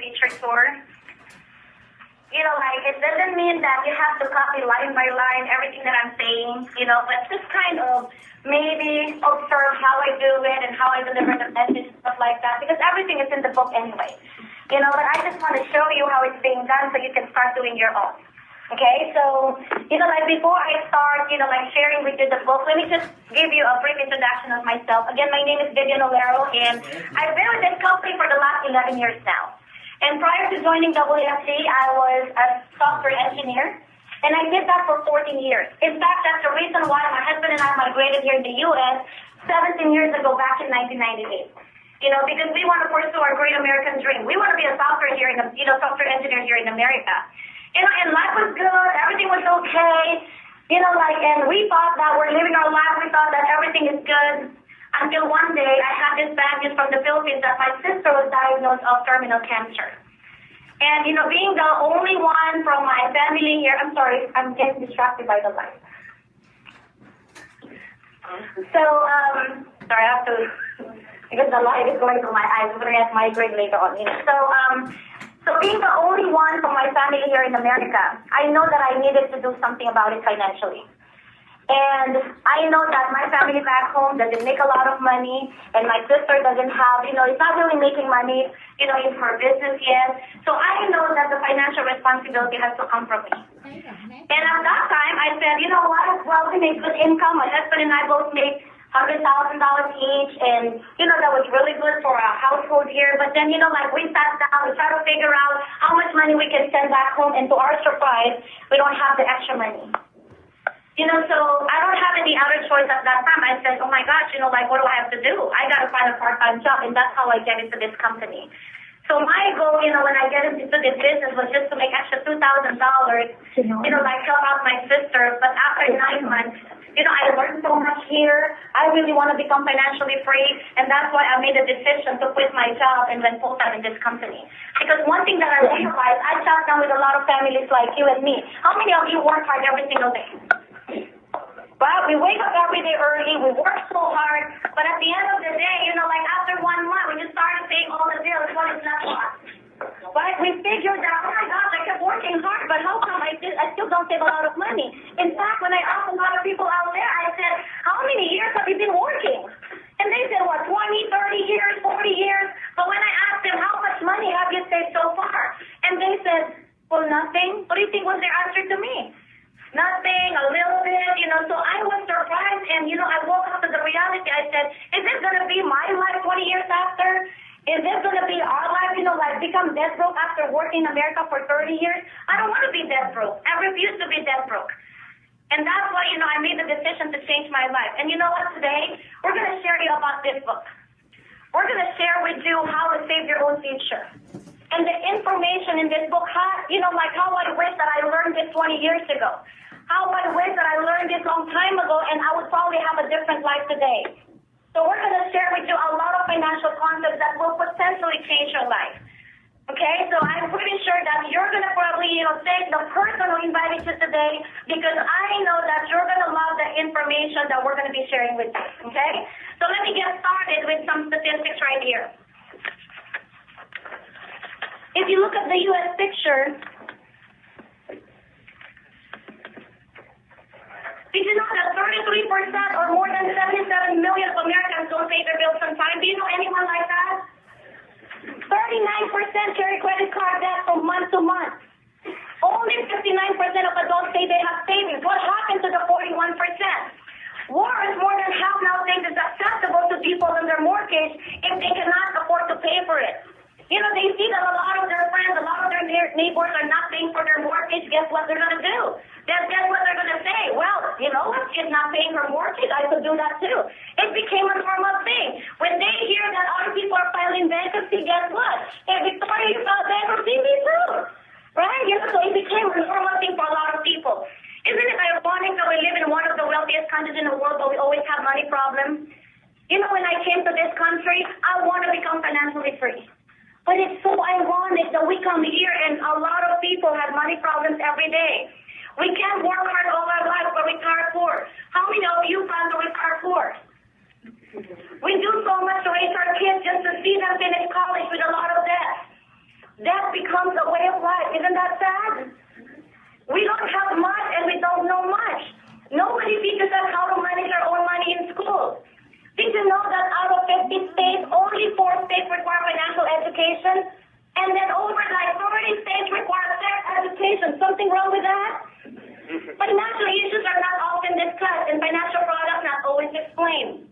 literature. Like it doesn't mean that you have to copy line by line everything that I'm saying, but just kind of maybe observe how I do it and how I deliver the message, stuff like that, because everything is in the book anyway. But I just want to show you how it's being done so you can start doing your own. Okay, so, like before I start, like sharing with you the book, let me just give you a brief introduction of myself. Again, my name is Vivian Olero, and I've been with this company for the last 11 years now. And prior to joining WFC, I was a software engineer, and I did that for 14 years. In fact, that's the reason why my husband and I migrated here in the U.S. 17 years ago, back in 1998. Because we want to pursue our great American dream. We want to be a software engineer here in America. And life was good, everything was okay, and we thought that we're living our life, we thought that everything is good, until one day I had this bad news from the Philippines that my sister was diagnosed of terminal cancer. And, being the only one from my family here, I'm sorry, I'm getting distracted by the light. So, sorry, I have to, because the light is going through my eyes, I'm going to get migraine later on, So being the only one from my family here in America, I know that I needed to do something about it financially. And I know that my family back home doesn't make a lot of money, and my sister doesn't have, it's not really making money, in her business yet. So I know that the financial responsibility has to come from me. And at that time, I said, what? Well, we make good income. My husband and I both make $100,000 each, and that was really good for our household here. But then we sat down, we tried to figure out how much money we can send back home, and to our surprise, we don't have the extra money. So I don't have any other choice at that time. I said, oh my gosh, what do I have to do? I got to find a part-time job, and that's how I get into this company. So my goal, when I get into this business was just to make extra $2,000, help out my sister. But after 9 months, I learned so much here. I really want to become financially free, and that's why I made a decision to quit my job and went full-time in this company. Because one thing that I realized, I sat down with a lot of families like you and me. How many of you work hard every single day? Well, we wake up every day early, we work so hard, but at the end of the day, after 1 month, we just started paying all the bills, what is left for us? But we figured that, oh my gosh, I kept working hard, but how come I still don't save a lot of money? In fact, when I asked a lot of people out there, I said, how many years have you been working? And they said, 20, 30 years, 40 years. But when I asked them, how much money have you saved so far? And they said, well, nothing. What do you think was their answer to me? Nothing, a little bit, so I was surprised, and, I woke up to the reality. I said, is this going to be my life 20 years after? Is this going to be our life, become dead broke after working in America for 30 years? I don't want to be dead broke. I refuse to be dead broke. And that's why, I made the decision to change my life. And you know what, today, we're going to share you about this book. We're going to share with you how to save your own future. And the information in this book, how I wish that I learned this 20 years ago. How I wish that I learned this long time ago, and I would probably have a different life today. So we're going to share with you a lot of financial concepts that will potentially change your life. Okay, so I'm pretty sure that you're going to probably, thank the person who invited you today, because I know that you're going to love the information that we're going to be sharing with you. Okay, so let me get started with some statistics right here. If you look at the U.S. picture, did you know that 33% or more than 77 million of Americans don't pay their bills on time? Do you know anyone like that? 39% carry credit card debt from month to month. Only 59% of adults say they have savings. What happened to the 41%? Worse, more than half now think it's acceptable to default on their mortgage if they cannot afford to pay for it. They see that a lot of their friends, a lot of their neighbors are not paying for their mortgage. Guess what they're going to do? Guess what they're going to say? Well, she's not paying her mortgage. I could do that too. It became a normal thing. When they hear that other people are filing bankruptcy, guess what? Hey, Victoria, you filed bankruptcy? Me too. Right? So it became a normal thing for a lot of people. Isn't it ironic that we live in one of the wealthiest countries in the world, but we always have money problems? When I came to this country, I want to become financially free. But it's so ironic that we come here and a lot of people have money problems every day. We can't work hard all our lives, but retire poor. How many of you plan to retire poor? We do so much to raise our kids just to see them finish college with a lot of debt. Debt becomes a way of life. Isn't that sad? We don't have much and we don't know much. Nobody teaches us how to manage our own money in school. Did you know that out of 50 states, only 4 states require financial education? And then over like 30 states require sex education. Something wrong with that? Financial issues are not often discussed and financial products not always explained.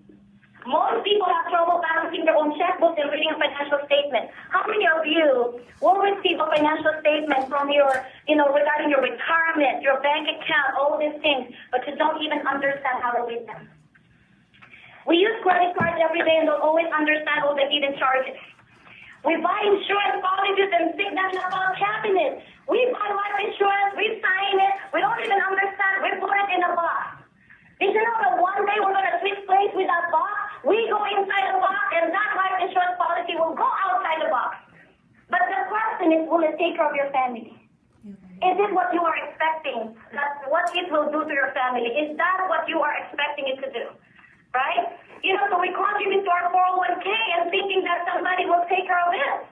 Most people have trouble balancing their own checkbooks and reading a financial statement. How many of you will receive a financial statement from your, regarding your retirement, your bank account, all these things, but you don't even understand how to read them? We use credit cards every day and don't always understand all the hidden charges. We buy insurance policies and think that's not about happiness. We buy life insurance, we sign it, we don't even understand, we put it in a box. Did you know that one day we're going to switch place with that box? We go inside the box and that life insurance policy will go outside the box. But the question is, will it take care of your family? Is it what you are expecting? That's what it will do to your family. Is that what you are expecting it to do? Right? So we contribute to our 401k and thinking that somebody will take care of it.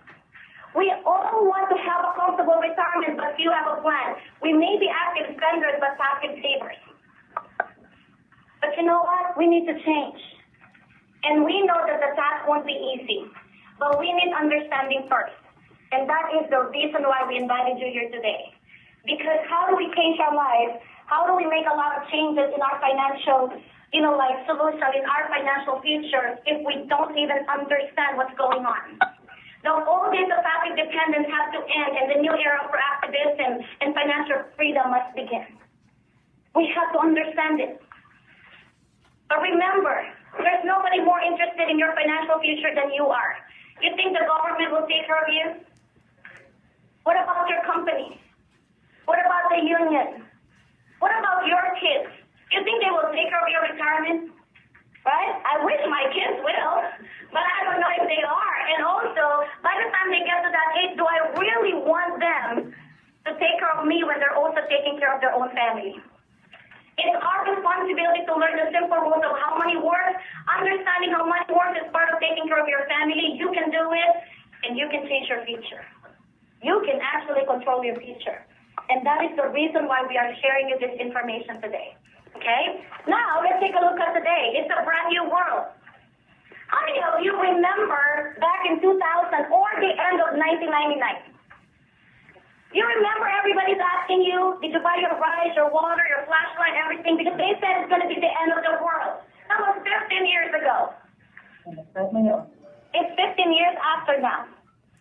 We all want to have a comfortable retirement, but few have a plan. We may be active spenders, but passive savers. But you know what? We need to change. And we know that the task won't be easy, but we need understanding first. And that is the reason why we invited you here today. Because how do we change our lives? How do we make a lot of changes in our financial, solution, in our financial future if we don't even understand what's going on? The old days of passive dependence have to end and the new era for activism and financial freedom must begin. We have to understand it. But remember, there's nobody more interested in your financial future than you are. You think the government will take care of you? What about your company? What about the union? What about your kids? You think they will take care of your retirement? Right? I wish my kids will, but I don't know if they are. And also, by the time they get to that age, do I really want them to take care of me when they're also taking care of their own family? It is our responsibility to learn the simple rules of how money works. Understanding how money works is part of taking care of your family. You can do it, and you can change your future. You can actually control your future. And that is the reason why we are sharing you this information today. Okay? Now, let's take a look at today. It's a brand new world. How many of you remember back in 2000 or the end of 1999? You remember everybody's asking you, did you buy your rice, your water, your flashlight, everything? Because they said it's going to be the end of the world. That was 15 years ago. It's 15 years after now,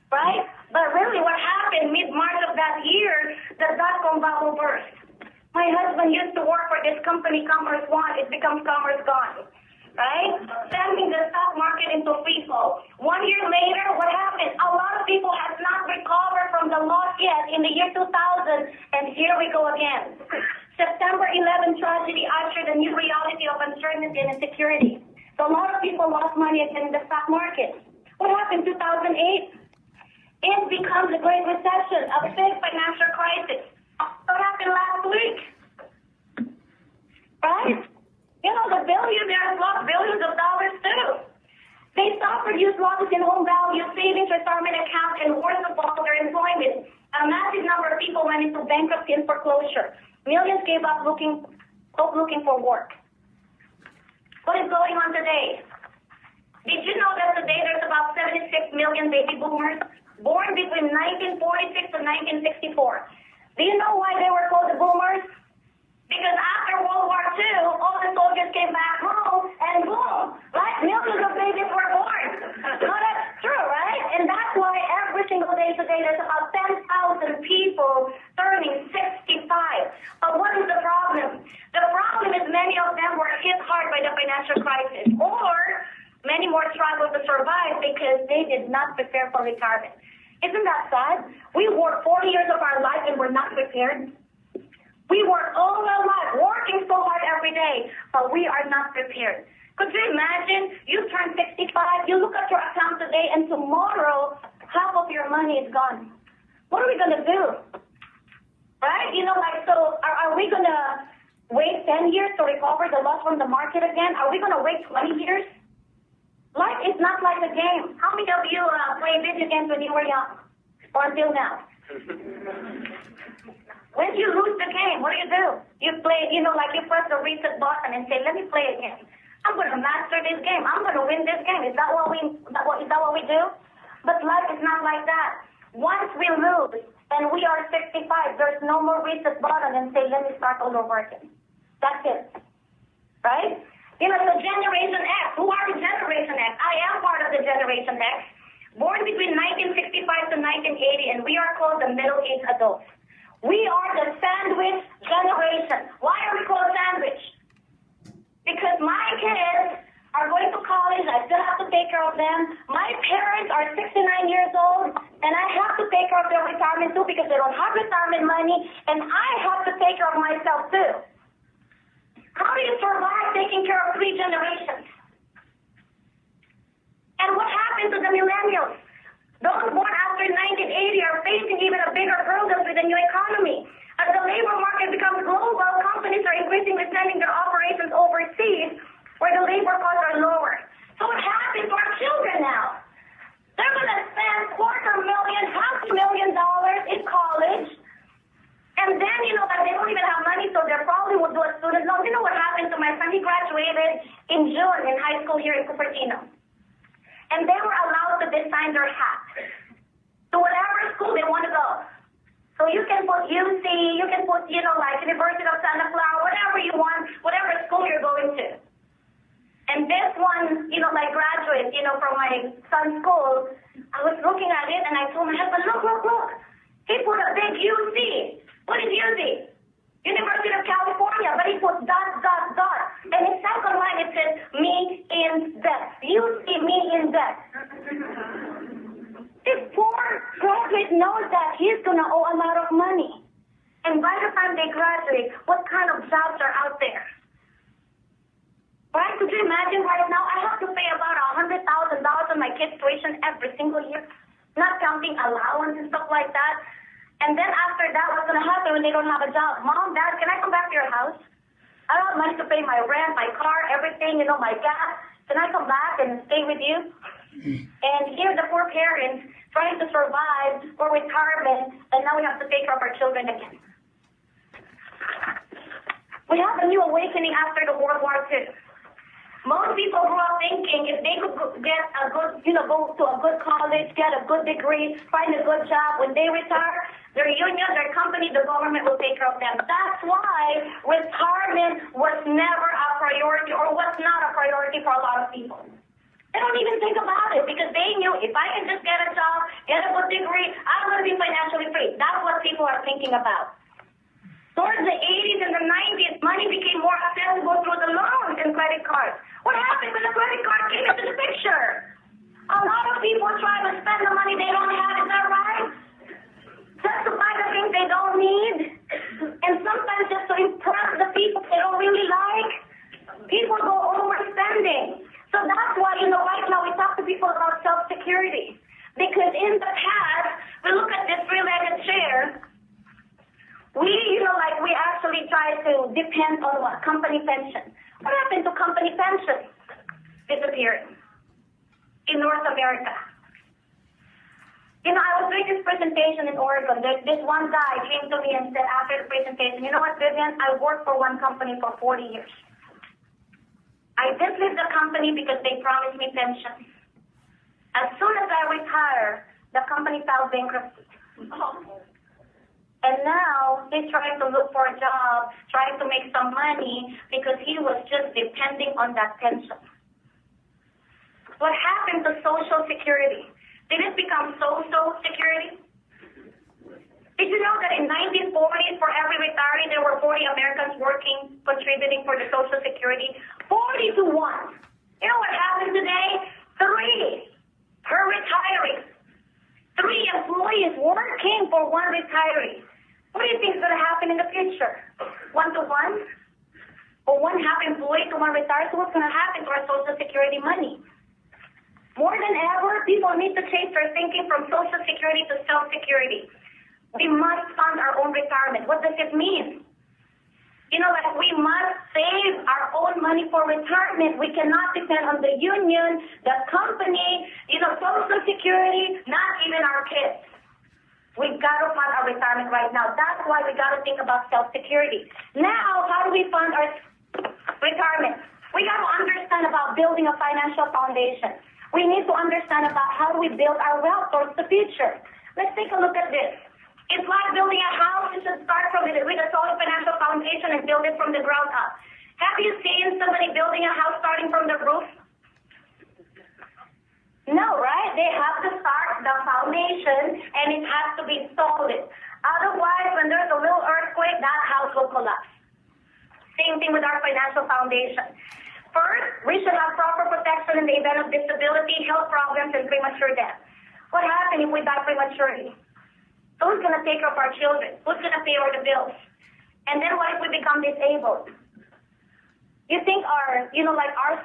right? But really what happened mid-March of that year, the dot-com bubble burst. My husband used to work for this company, Commerce One. It becomes Commerce Gone. Right? Sending the stock market into free fall. 1 year later, what happened? A lot of people have not recovered from the loss yet in the year 2000, and here we go again. September 11 tragedy ushered a new reality of uncertainty and insecurity. So a lot of people lost money again in the stock market. What happened in 2008? It becomes a great recession, a big financial crisis. What happened last week? Right? The billionaires lost billions of dollars too. They suffered huge losses in home value, savings, retirement accounts, and worst of all, their employment. A massive number of people went into bankruptcy and foreclosure. Millions gave up looking for work. What is going on today? Did you know that today there's about 76 million baby boomers born between 1946 to 1964? Do you know why they were called the boomers? Because after World War II, all the soldiers came back home, and boom, right? Millions of babies were born. No, that's true, right? And that's why every single day today, there's about 10,000 people turning 65. But what is the problem? The problem is many of them were hit hard by the financial crisis, or many more struggled to survive because they did not prepare for retirement. Isn't that sad? We worked 40 years of our life and we're not prepared. We work all our life, working so hard every day, but we are not prepared. Could you imagine? You turn 65, you look at your account today, and tomorrow, half of your money is gone. What are we going to do? Right? So are we going to wait 10 years to recover the loss from the market again? Are we going to wait 20 years? Life is not like a game. How many of you played video games when you were young? or until now? When you lose the game, what do? You play, like you press the reset button and say, let me play again. I'm going to master this game. I'm going to win this game. Is that what we do? But life is not like that. Once we lose and we are 65, there's no more reset button and say, let me start all over again. That's it. Right? So Generation X, who are the Generation X? I am part of the Generation X, born between 1965 to 1980, and we are called the middle-aged adults. We are the sandwich generation. Why are we called sandwich? Because my kids are going to college, I still have to take care of them. My parents are 69 years old, and I have to take care of their retirement too because they don't have retirement money, and I have to take care of myself too. How do you survive taking care of 3 generations? And what happened to the millennials? Those born after 1980 are facing even a bigger hurdle with the new economy. As the labor market becomes global, companies are increasingly sending their operations overseas where the labor costs are lower. So what happens to our children now? They're going to spend $250,000 in college, and then, like they don't even have money, so they probably will do a student loan. You know what happened to my son? He graduated in June in high school here in Cupertino. And they were allowed to design their hat to whatever school they want to go. So you can put UC, you can put, like University of Santa Clara, whatever you want, whatever school you're going to. And this one, like graduate, from my son's school, I was looking at it and I told my husband, look. He put a big UC. What is UC? University of California, but he put ... And in second line it says, me in debt. You see me in debt. This poor graduate knows that he's going to owe a lot of money. And by the time they graduate, what kind of jobs are out there? Right? Could you imagine right now, I have to pay about $100,000 on my kids' tuition every single year, not counting allowance and stuff like that. And then after that, what's going to happen when they don't have a job? Mom, Dad, can I come back to your house? I don't have money to pay my rent, my car, everything, my gas. Can I come back and stay with you? And here the poor parents trying to survive for retirement, and now we have to take care of our children again. We have a new awakening after the World War II. Most people grew up thinking if they could get a good, go to a good college, get a good degree, find a good job, when they retire, their union, their company, the government will take care of them. That's why retirement was never a priority or was not a priority for a lot of people. They don't even think about it because they knew if I can just get a job, get a good degree, I'm going to be financially free. That's what people are thinking about. Towards the 80s and the 90s, money became more accessible through the loans and credit cards. What happened when the credit card came into the picture? A lot of people try to spend the money they don't have, is that right? Just to buy the things they don't need. And sometimes just to impress the people they don't really like. People go overspending. So that's why, right now we talk to people about self-security. Because in the past, we look at this three-legged chair, we actually try to depend on what? Company pension. What happened to company pension? Disappearing in North America. I was doing this presentation in Oregon. This one guy came to me and said after the presentation, you know what, Vivian, I worked for one company for 40 years. I did leave the company because they promised me pension. As soon as I retire, the company filed bankruptcy. And now he's trying to look for a job, trying to make some money because he was just depending on that pension. What happened to Social Security? Did it become Social Security? Did you know that in 1940s, for every retiree, there were 40 Americans working, contributing for the Social Security? 40 to 1. You know what happened today? 3 per retiree. 3 employees working for 1 retiree. What do you think is going to happen in the future? 1 to 1? Or 1 half employee to 1 retiree? So what's going to happen to our Social Security money? More than ever, people need to change their thinking from Social Security to self-security. We must fund our own retirement. What does it mean? We must save our own money for retirement. We cannot depend on the union, the company, Social Security, not even our kids. retirement right now. That's why we got to think about self-security. Now, how do we fund our retirement? We got to understand about building a financial foundation. We need to understand about how do we build our wealth towards the future. Let's take a look at this. It's like building a house. You should start with a solid financial foundation and build it from the ground up. Have you seen somebody building a house starting from the roof? No, right? They have to start the foundation, and it has to be solid. Otherwise, when there's a little earthquake, that house will collapse. Same thing with our financial foundation. First, we should have proper protection in the event of disability, health problems, and premature death. What happens if we die prematurely? Who's going to take care of our children? Who's going to pay all the bills? And then what if we become disabled? You think our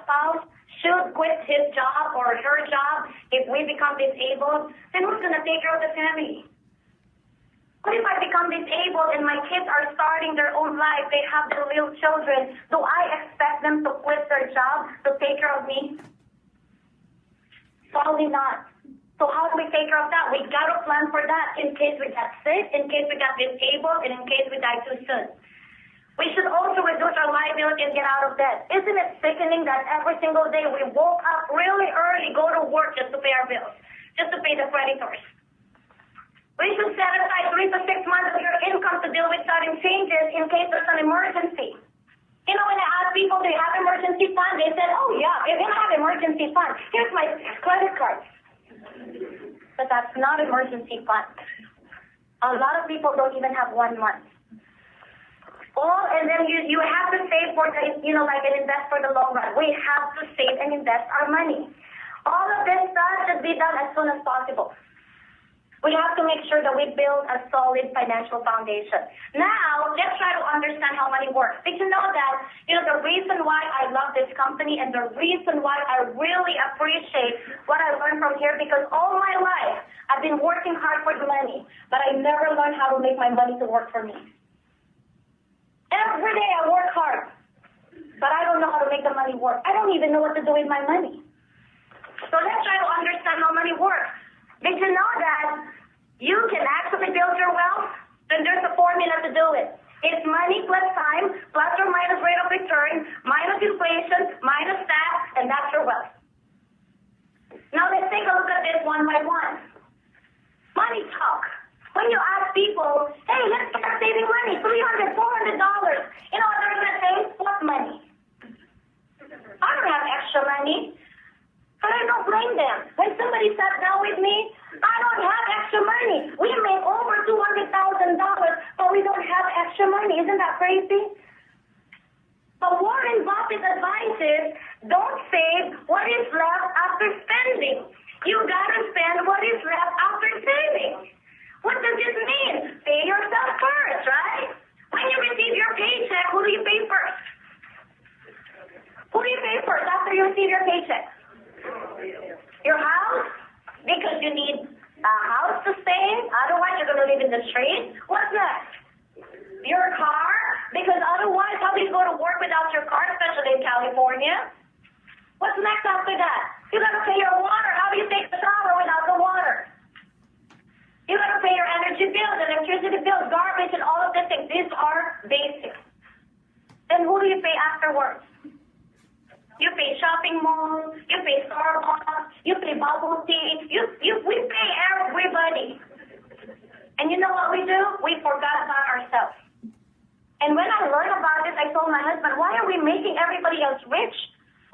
spouse should quit his job or her job if we become disabled? Then who's going to take care of the family? What if I become disabled and my kids are starting their own life? They have their little children. Do I expect them to quit their job to take care of me? Probably not. So how do we take care of that? We got to plan for that in case we get sick, in case we got disabled, and in case we die too soon. We should also reduce our liability and get out of debt. Isn't it sickening that every single day we woke up really early, go to work just to pay our bills, just to pay the creditors? We should set aside 3 to 6 months of your income to deal with sudden changes in case there's an emergency. You know, when I ask people, do you have emergency fund? They said, oh yeah, if you have emergency fund, here's my credit card. But that's not emergency fund. A lot of people don't even have 1 month. And then you have to save for the, and invest for the long run. We have to save and invest our money. All of this stuff should be done as soon as possible. We have to make sure that we build a solid financial foundation. Now, let's try to understand how money works. Did you know that, the reason why I love this company and the reason why I really appreciate what I learned from here, because all my life, I've been working hard for the money, but I never learned how to make my money to work for me. Every day I work hard, but I don't know how to make the money work. I don't even know what to do with my money. So let's try to understand how money works. Did you know that you can actually build your wealth? Then there's a formula to do it. It's money plus time, plus or minus rate of return, minus inflation, minus tax, and that's your wealth. Now let's take a look at this one by one. Money talk. When you ask people, hey, let's start saving money, $300, $400, you know what they're going to say? What money? I don't have extra money. But I don't blame them. When somebody sat down with me, I don't have extra money. We make over $200,000, but we don't have extra money. Isn't that crazy? But Warren Buffett's advice is, don't save what is left after spending. You got to spend what is left after saving. What does this mean? Pay yourself first, right? When you receive your paycheck, who do you pay first? Who do you pay first after you receive your paycheck? Your house? Because you need a house to stay in. Otherwise, you're going to live in the street. What's next? Your car? Because otherwise, how do you go to work without your car, especially in California? What's next after that? You got to pay your water. How do you take a shower without the water? You got to pay your energy bills, electricity bills, garbage, and all of these things. These are basic. Then who do you pay afterwards? You pay shopping malls, you pay Starbucks, you pay bubble tea, we pay everybody. And you know what we do? We forgot about ourselves. And when I learned about this, I told my husband, why are we making everybody else rich?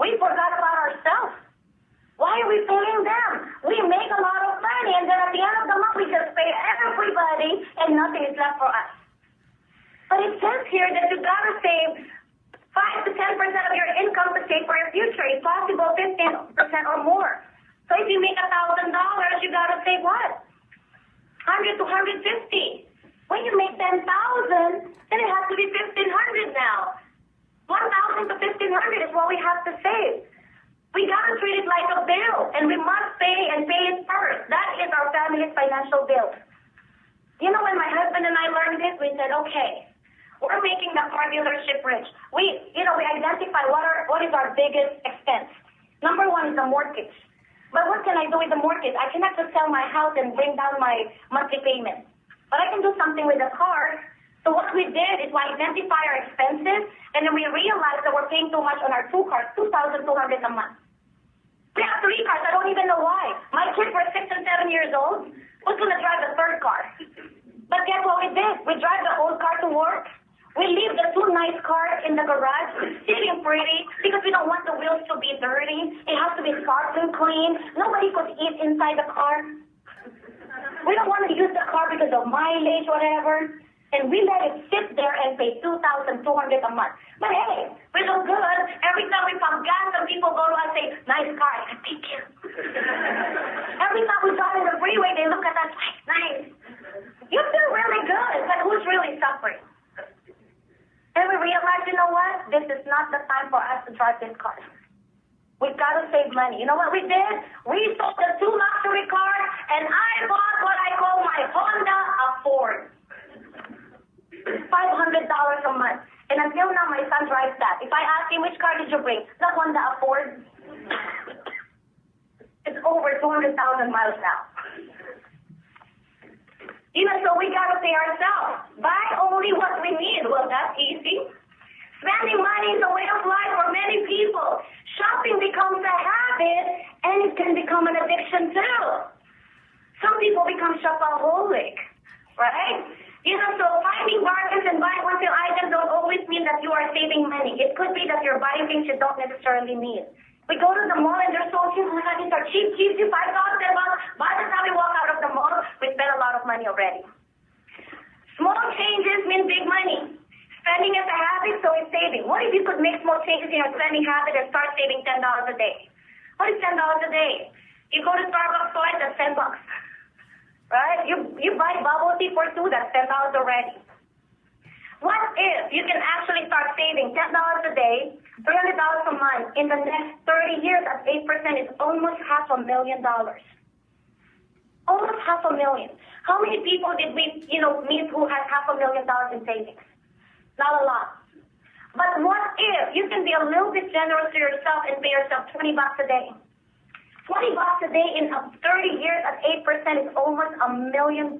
We forgot about ourselves. Why are we paying them? We make a lot of money, and then at the end of the month, we just pay everybody, and nothing is left for us. But it says here that you got to save 5 to 10% of your income to save for your future. If possible, 15% or more. So if you make $1,000, you got to save what? 100 to 150. When you make 10,000, then it has to be 1,500 now. 1,000 to 1,500 is what we have to save. We got to treat it like a bill, and we must pay and pay it first. That is our family's financial bill. You know, when my husband and I learned this, we said, okay, we're making the car dealership rich. We identify what is our biggest expense. Number one is the mortgage. But what can I do with the mortgage? I cannot just sell my house and bring down my monthly payment. but I can do something with the car. So what we did is we identify our expenses, and then we realized that we're paying too much on our 2 cars, $2,200 a month. We have 3 cars. I don't even know why. My kids were 6 and 7 years old. Who's going to drive the 3rd car? But guess what we did? We drive the old car to work. We leave the 2 nice cars in the garage, sitting pretty, because we don't want the wheels to be dirty. It has to be sparkling clean. Nobody could eat inside the car. We don't want to use the car because of mileage, whatever. And we let it sit there and pay $2,200 a month. But hey, we look good. Every time we pump gas, some people go to us and say, nice car. I said, thank you. Every time we drive in the freeway, they look at us like, nice. You feel really good, but who's really suffering? Then we realized, you know what? This is not the time for us to drive this car. We've got to save money. You know what we did? We sold the 2 luxury cars, and I bought what I call my Honda Accord. $500 a month. And until now, my son drives that. If I ask him, which car did you bring? The Honda Accord. It's over 200,000 miles now. You know, so we got to pay ourselves. Buy only what we need. Well, that's easy. Spending money is a way of life for many people. Shopping becomes a habit, and it can become an addiction too. Some people become shopaholic, right? You know, so finding bargains and buying wholesale items don't always mean that you are saving money. It could be that you're buying things you don't necessarily need. We go to the mall and they're so cheap. Oh my God, these are cheap, $5, $10. By the time we walk out of the mall, we spent a lot of money already. Small changes mean big money. Spending is a habit, so is saving. What if you could make small changes in your spending habit and start saving $10 a day? What is $10 a day? You go to Starbucks twice, that's $10. Right? You buy bubble tea for 2, that's $10 already. What if you can actually start saving $10 a day, $300 a month in the next 30 years at 8% is almost $500,000. Almost $500,000. How many people did we, meet who has $500,000 in savings? Not a lot. But what if you can be a little bit generous to yourself and pay yourself $20 a day? $20 a day in 30 years at 8% is almost $1 million.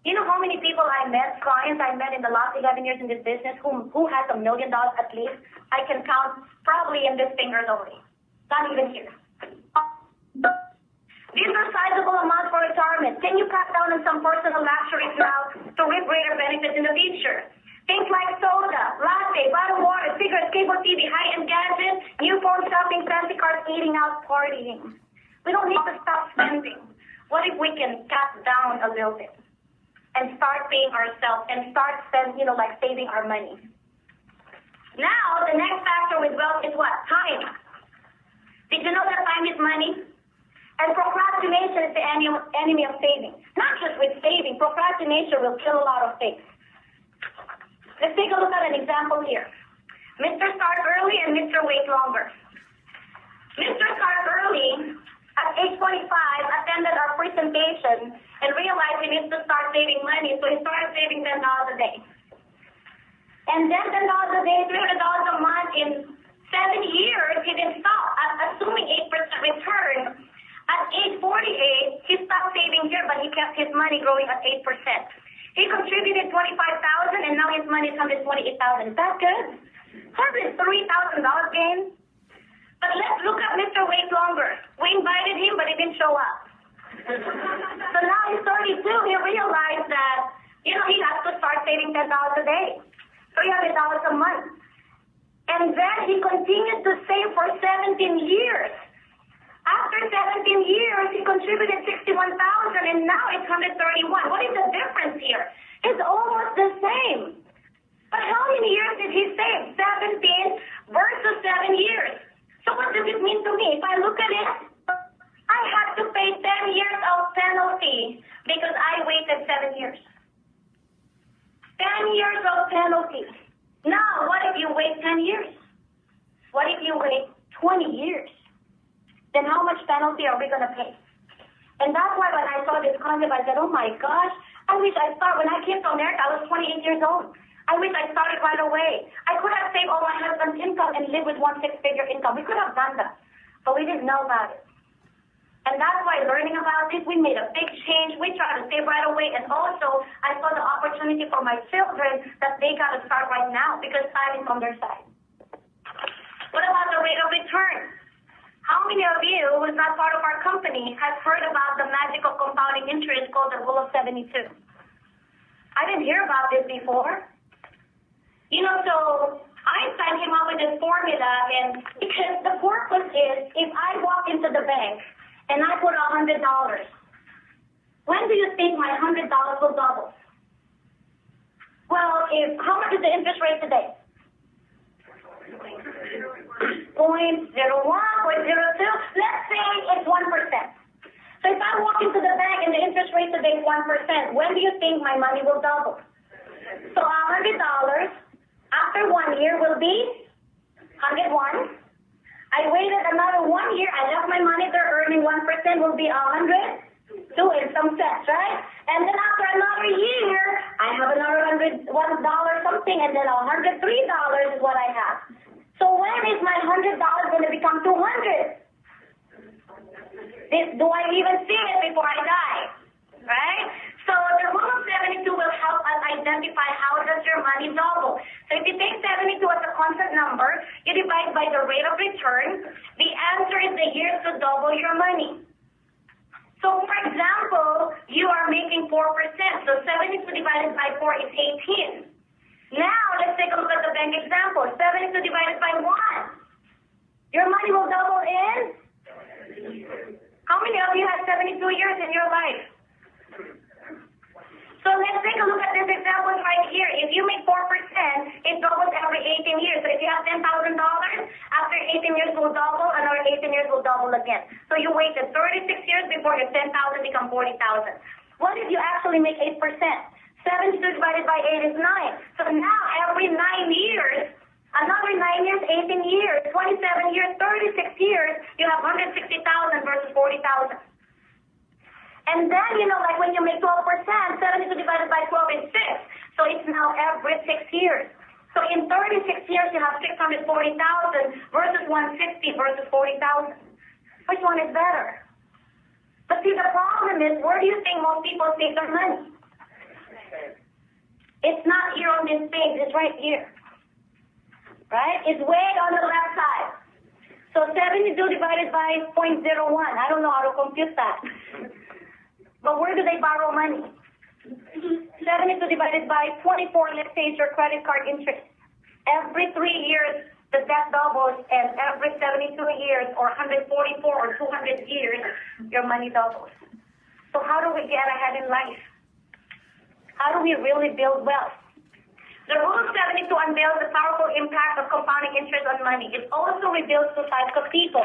You know how many people I met, clients I met in the last 11 years in this business who has $1 million at least? I can count probably in these fingers only. Not even here. These are sizable amounts for retirement. Can you cut down on some personal luxuries now to reap greater benefits in the future? Things like soda, latte, bottled water, cigarettes, cable TV, high-end gadgets, new phone shopping, fancy cars, eating out, partying. We don't need to stop spending. What if we can cut down a little bit and start paying ourselves and start spending, saving our money? Now, the next factor with wealth is what? Time. Did you know that time is money? And procrastination is the enemy of saving. Not just with saving, procrastination will kill a lot of things. Let's take a look at an example here. Mr. Start Early and Mr. Wait Longer. Mr. Start Early, at age 25, attended our presentation and realized he needs to start saving money, so he started saving $10 a day. And then $10 a day, $300 a month in 7 years, he didn't stop. Assuming 8% return, at age 48, he stopped saving here, but he kept his money growing at 8%. He contributed $25,000, and now his money is $128,000. Is that good? $103,000 gain. But let's look at Mr. Wait Longer. We invited him, but he didn't show up. So now he's 32. He realized that, he has to start saving $10 a day, $300 a month. And then he continued to save for 17 years. After 17 years, he contributed $61,000, and now it's $131,000. What is the difference here? It's almost the same. But how many years did he save? 17 versus 7 years. So what does it mean to me? If I look at it, I had to pay 10 years of penalty because I waited 7 years. 10 years of penalty. Now, what if you wait 10 years? What if you wait 20 years? Then how much penalty are we going to pay? And that's why when I saw this concept, I said, oh my gosh, I wish I started. When I came to America, I was 28 years old. I wish I started right away. I could have saved all my husband's income and lived with 1 6-figure income. We could have done that, but we didn't know about it. And that's why learning about this, we made a big change. We tried to save right away. And also, I saw the opportunity for my children that they got to start right now because time is on their side. What about the rate of return? How many of you who is not part of our company has heard about the magical compounding interest called the Rule of 72? I didn't hear about this before. You know, so Einstein came up with this formula, and because the purpose is, if I walk into the bank and I put $100, when do you think my $100 will double? Well, how much is the interest rate today? 0.01, 0.02. Let's say it's 1%. So if I walk into the bank and the interest rate today is 1%, when do you think my money will double? So $100 after 1 year will be 101. I waited another 1 year. I left my money there earning 1%, will be 102 in some sense, right? And then after another year, I have another $101 something, and then $103 is what I have. So when is my $100 going to become 200? Do I even see it before I die? Right? So the Rule of 72 will help us identify how does your money double. So if you take 72 as a constant number, you divide by the rate of return, the answer is the years to double your money. So for example, you are making 4%, so 72 divided by 4 is 18. Now let's take a look at the bank example. 72 divided by 1. Your money will double in? How many of you have 72 years in your life? So let's take a look at this example right here. If you make 4%, it doubles every 18 years. So if you have $10,000, after 18 years will double, another 18 years will double again. So you waited 36 years before your 10,000 become 40,000. What if you actually make 8%? 72 divided by 8 is 9. So now every 9 years, another 9 years, 18 years, 27 years, 36 years, you have 160,000 versus 40,000. And then, you know, like when you make 12%, 72 divided by 12 is 6. So it's now every 6 years. So in 36 years, you have 640,000 versus 160 versus 40,000. Which one is better? But see, the problem is, where do you think most people save their money? It's not here on this page, it's right here. Right? It's way on the left side. So 72 divided by 0.01. I don't know how to compute that. But where do they borrow money? 72 divided by 24, let's say, is your credit card interest. Every 3 years, the debt doubles, and every 72 years, or 144 or 200 years, your money doubles. So how do we get ahead in life? How do we really build wealth? The Rule of 72 unveils the powerful impact of compounding interest on money. It also reveals two types of people.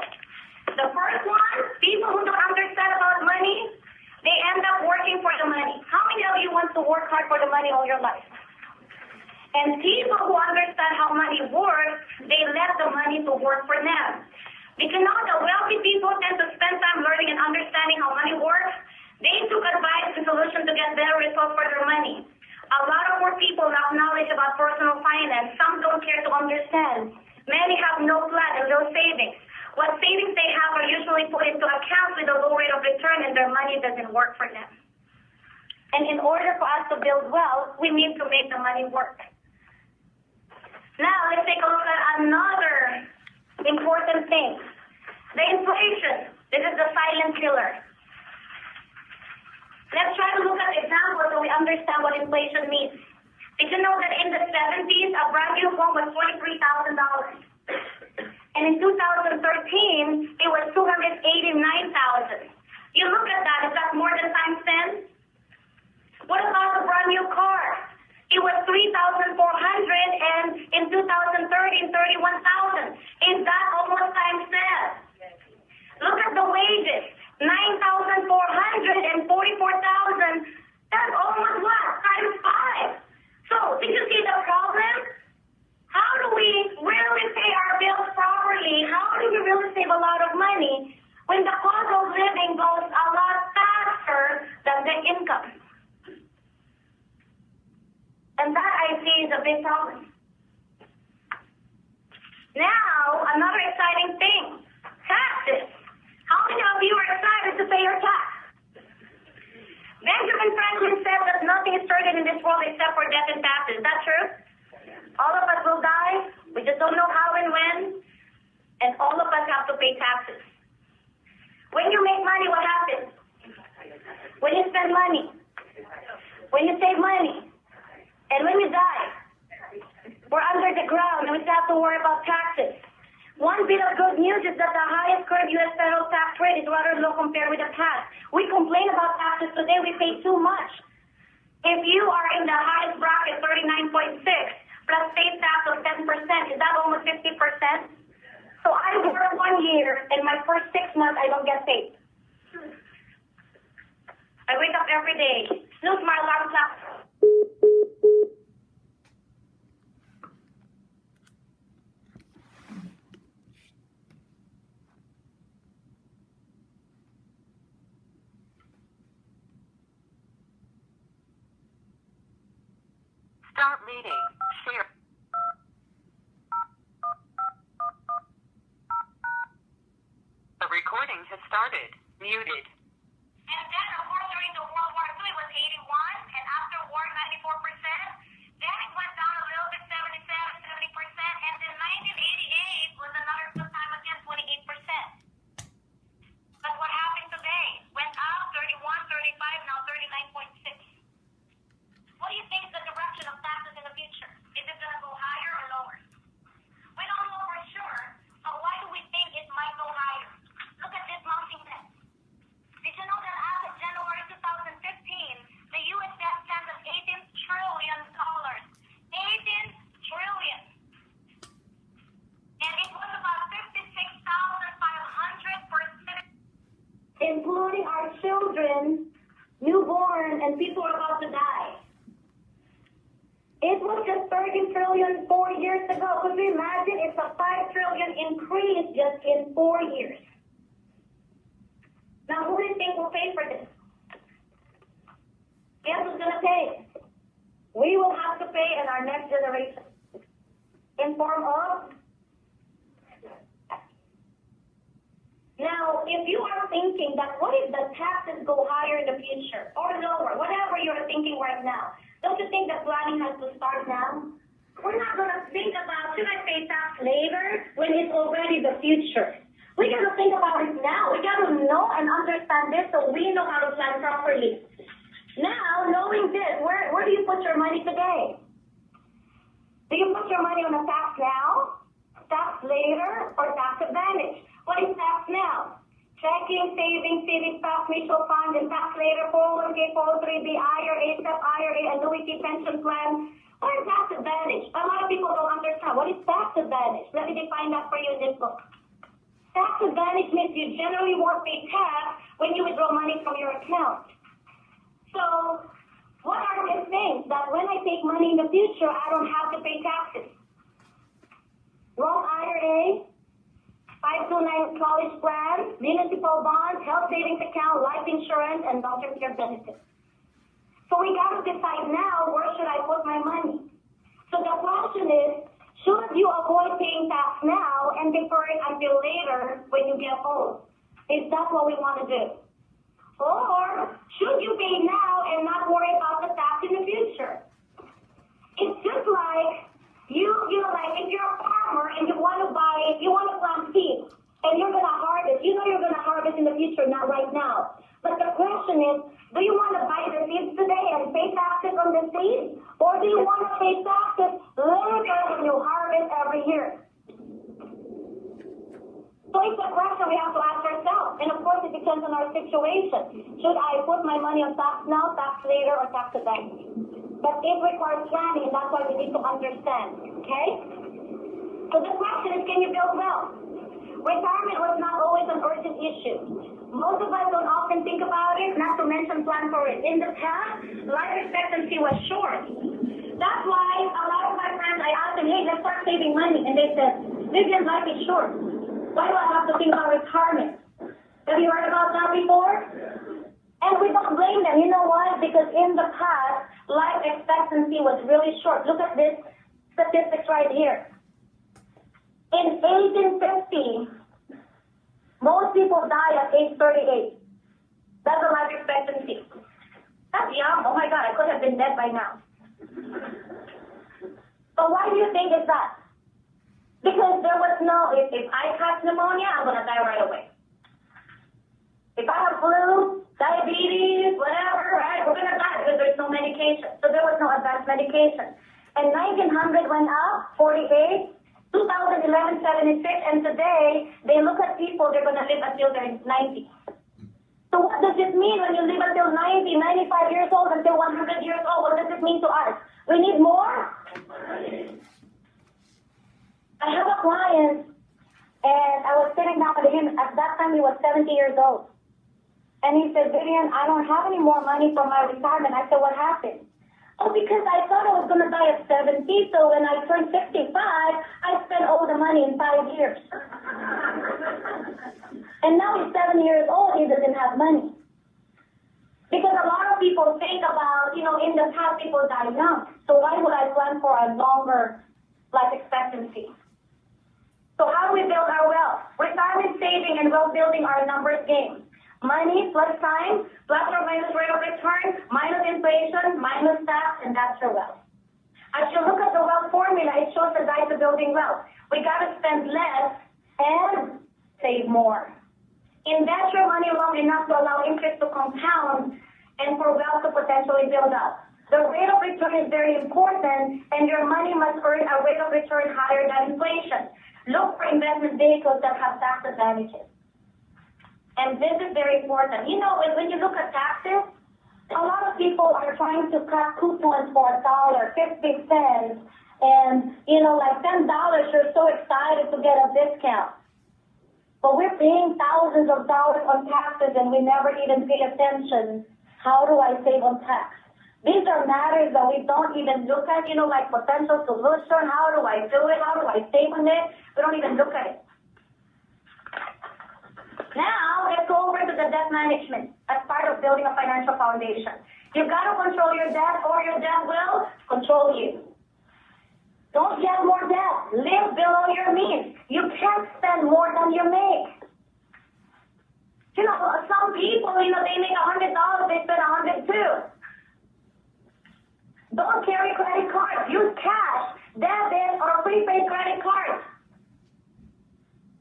The first one, people who don't understand about money, they end up working for the money. How many of you want to work hard for the money all your life? And people who understand how money works, they let the money to work for them. Because now the wealthy people tend to spend time learning and understanding how money works. They took advice and solutions to get better results for their money. A lot of more people have knowledge about personal finance. Some don't care to understand. Many have no plan and no savings. What savings they have are usually put into accounts with a low rate of return, and their money doesn't work for them. And in order for us to build wealth, we need to make the money work. Now, let's take a look at another important thing. The inflation. This is the silent killer. Let's try to look at examples so we understand what inflation means. Did you know that in the 70s, a brand new home was $43,000? And in 2013, it was $289,000. You look at that, is that more than times 10? What about a brand new car? It was $3,400, and in 2013, $31,000. Is that almost times 10? Look at the wages. $9,400 and $44,000. That's almost what? Times 5. So, did you see the problem? How do we really pay our bills properly? How do we really save a lot of money when the cost of living goes a lot faster than the income? And that, I see, is a big problem. Now, another exciting thing, taxes. How many of you are excited to pay your tax? Benjamin Franklin said that nothing is certain in this world except for death and taxes. Is that true? All of us will die. We just don't know how and when. And all of us have to pay taxes. When you make money, what happens? When you spend money, when you save money, and when you die, we're under the ground and we still have to worry about taxes. One bit of good news is that the highest current U.S. federal tax rate is rather low compared with the past. We complain about taxes today, we pay too much. If you are in the highest bracket, 39.6, plus state tax of 10%, is that almost 50%? So I work 1 year, and my first 6 months I don't get paid. I wake up every day, snooze my alarm clock. Start meeting. Share. The recording has started. Muted. And then, of course, during the World War II, it was 81, and after war, 94%. Then it went down a little bit, 77, 70%, and then 1988 was another good time again, 28%. But what happened today? Went up 31, 35, now 39.6. What do you think is the direction of taxes in the future? Is it going to go higher or lower? We don't know for sure, but why do we think it might go higher? Look at this mounting debt. Did you know that as of January 2015, the U.S. debt stands at $18 trillion? 18 trillion. And it was about 56,500%. Including our children, newborn, and people are about to die. It was just 30 trillion 4 years ago. Could you imagine? It's a 5 trillion increase just in 4 years. Now, who do you think will pay for this? Guess who's going to pay? We will have to pay in our next generation. In form of? Now, if you are thinking that what if the taxes go higher in the future or lower, whatever you're thinking right now, don't you think that planning has to start now? We're not going to think about, should I pay tax later when it's already the future? We got to think about it now. We got to know and understand this so we know how to plan properly. Now, knowing this, where do you put your money today? Do you put your money on a tax now, tax later, or tax advantage? What is tax now? Checking, savings, tax, mutual fund, and tax later, 401k, 403b, IRA, SEP, IRA, annuity, pension plan. What is tax advantage? A lot of people don't understand. What is tax advantage? Let me define that for you in this book. Tax advantage means you generally won't pay tax when you withdraw money from your account. So, what are these things that when I take money in the future, I don't have to pay taxes? Roth IRA, 529 college plan, municipal bonds, health savings account, life insurance, and long-term care benefits. So we got to decide now, where should I put my money? So the question is, should you avoid paying tax now and defer it until later when you get old? Is that what we want to do? Or should you pay now and not worry about the tax in the future? It's just like, like if you're a farmer and you want to plant seeds and you're going to harvest, you know you're going to harvest in the future, not right now. But the question is, do you want to buy the seeds today and pay taxes on the seeds? Or do you want to pay taxes later when you harvest every year? So it's a question we have to ask ourselves. And of course, it depends on our situation. Should I put my money on tax now, tax later, or tax advantage? But it requires planning, and that's why we need to understand, okay? So the question is, can you build wealth? Retirement was not always an urgent issue. Most of us don't often think about it, not to mention plan for it. In the past, life expectancy was short. That's why a lot of my friends, I asked them, hey, let's start saving money. And they said, Vivian, life is short. Why do I have to think about retirement? Have you heard about that before? And we don't blame them. You know why? Because in the past, life expectancy was really short. Look at this statistics right here. In 1850, Most people die at age 38. That's the life expectancy. That's young. Oh my God, I could have been dead by now. But why do you think it's that? Because there was no, if I catch pneumonia, I'm going to die right away. If I have flu, diabetes, whatever, right, we're going to die because there's no medication. So there was no advanced medication. And 1900 went up, 48, 2011, 76, and today they look at people, they're going to live until they're 90. So what does it mean when you live until 90, 95 years old, until 100 years old? What does it mean to us? We need more? I have a client, and I was sitting down with him. At that time, he was 70 years old. And he said, Vivian, I don't have any more money for my retirement. I said, what happened? Oh, because I thought I was going to die at 70, so when I turned 65, I spent all the money in 5 years. And now he's 7 years old, he doesn't have money. Because a lot of people think about, in the past people die young. So why would I plan for a longer life expectancy? So how do we build our wealth? Retirement saving and wealth building are a numbers game. Money plus time, plus or minus rate of return, minus inflation, minus tax, and that's your wealth. As you look at the wealth formula, it shows the guide to building wealth. We got to spend less and save more. Invest your money long enough to allow interest to compound and for wealth to potentially build up. The rate of return is very important, and your money must earn a rate of return higher than inflation. Look for investment vehicles that have tax advantages. And this is very important. When you look at taxes, a lot of people are trying to cut coupons for $1, 50 cents, and, like $10, you're so excited to get a discount. But we're paying thousands of dollars on taxes, and we never even pay attention. How do I save on tax? These are matters that we don't even look at, like potential solution. How do I do it? How do I save on it? We don't even look at it. Now, let's go over to the debt management as part of building a financial foundation. You've got to control your debt, or your debt will control you. Don't get more debt. Live below your means. You can't spend more than you make. Some people, they make $100, they spend $102. Don't carry credit cards. Use cash, debit, or prepaid credit cards.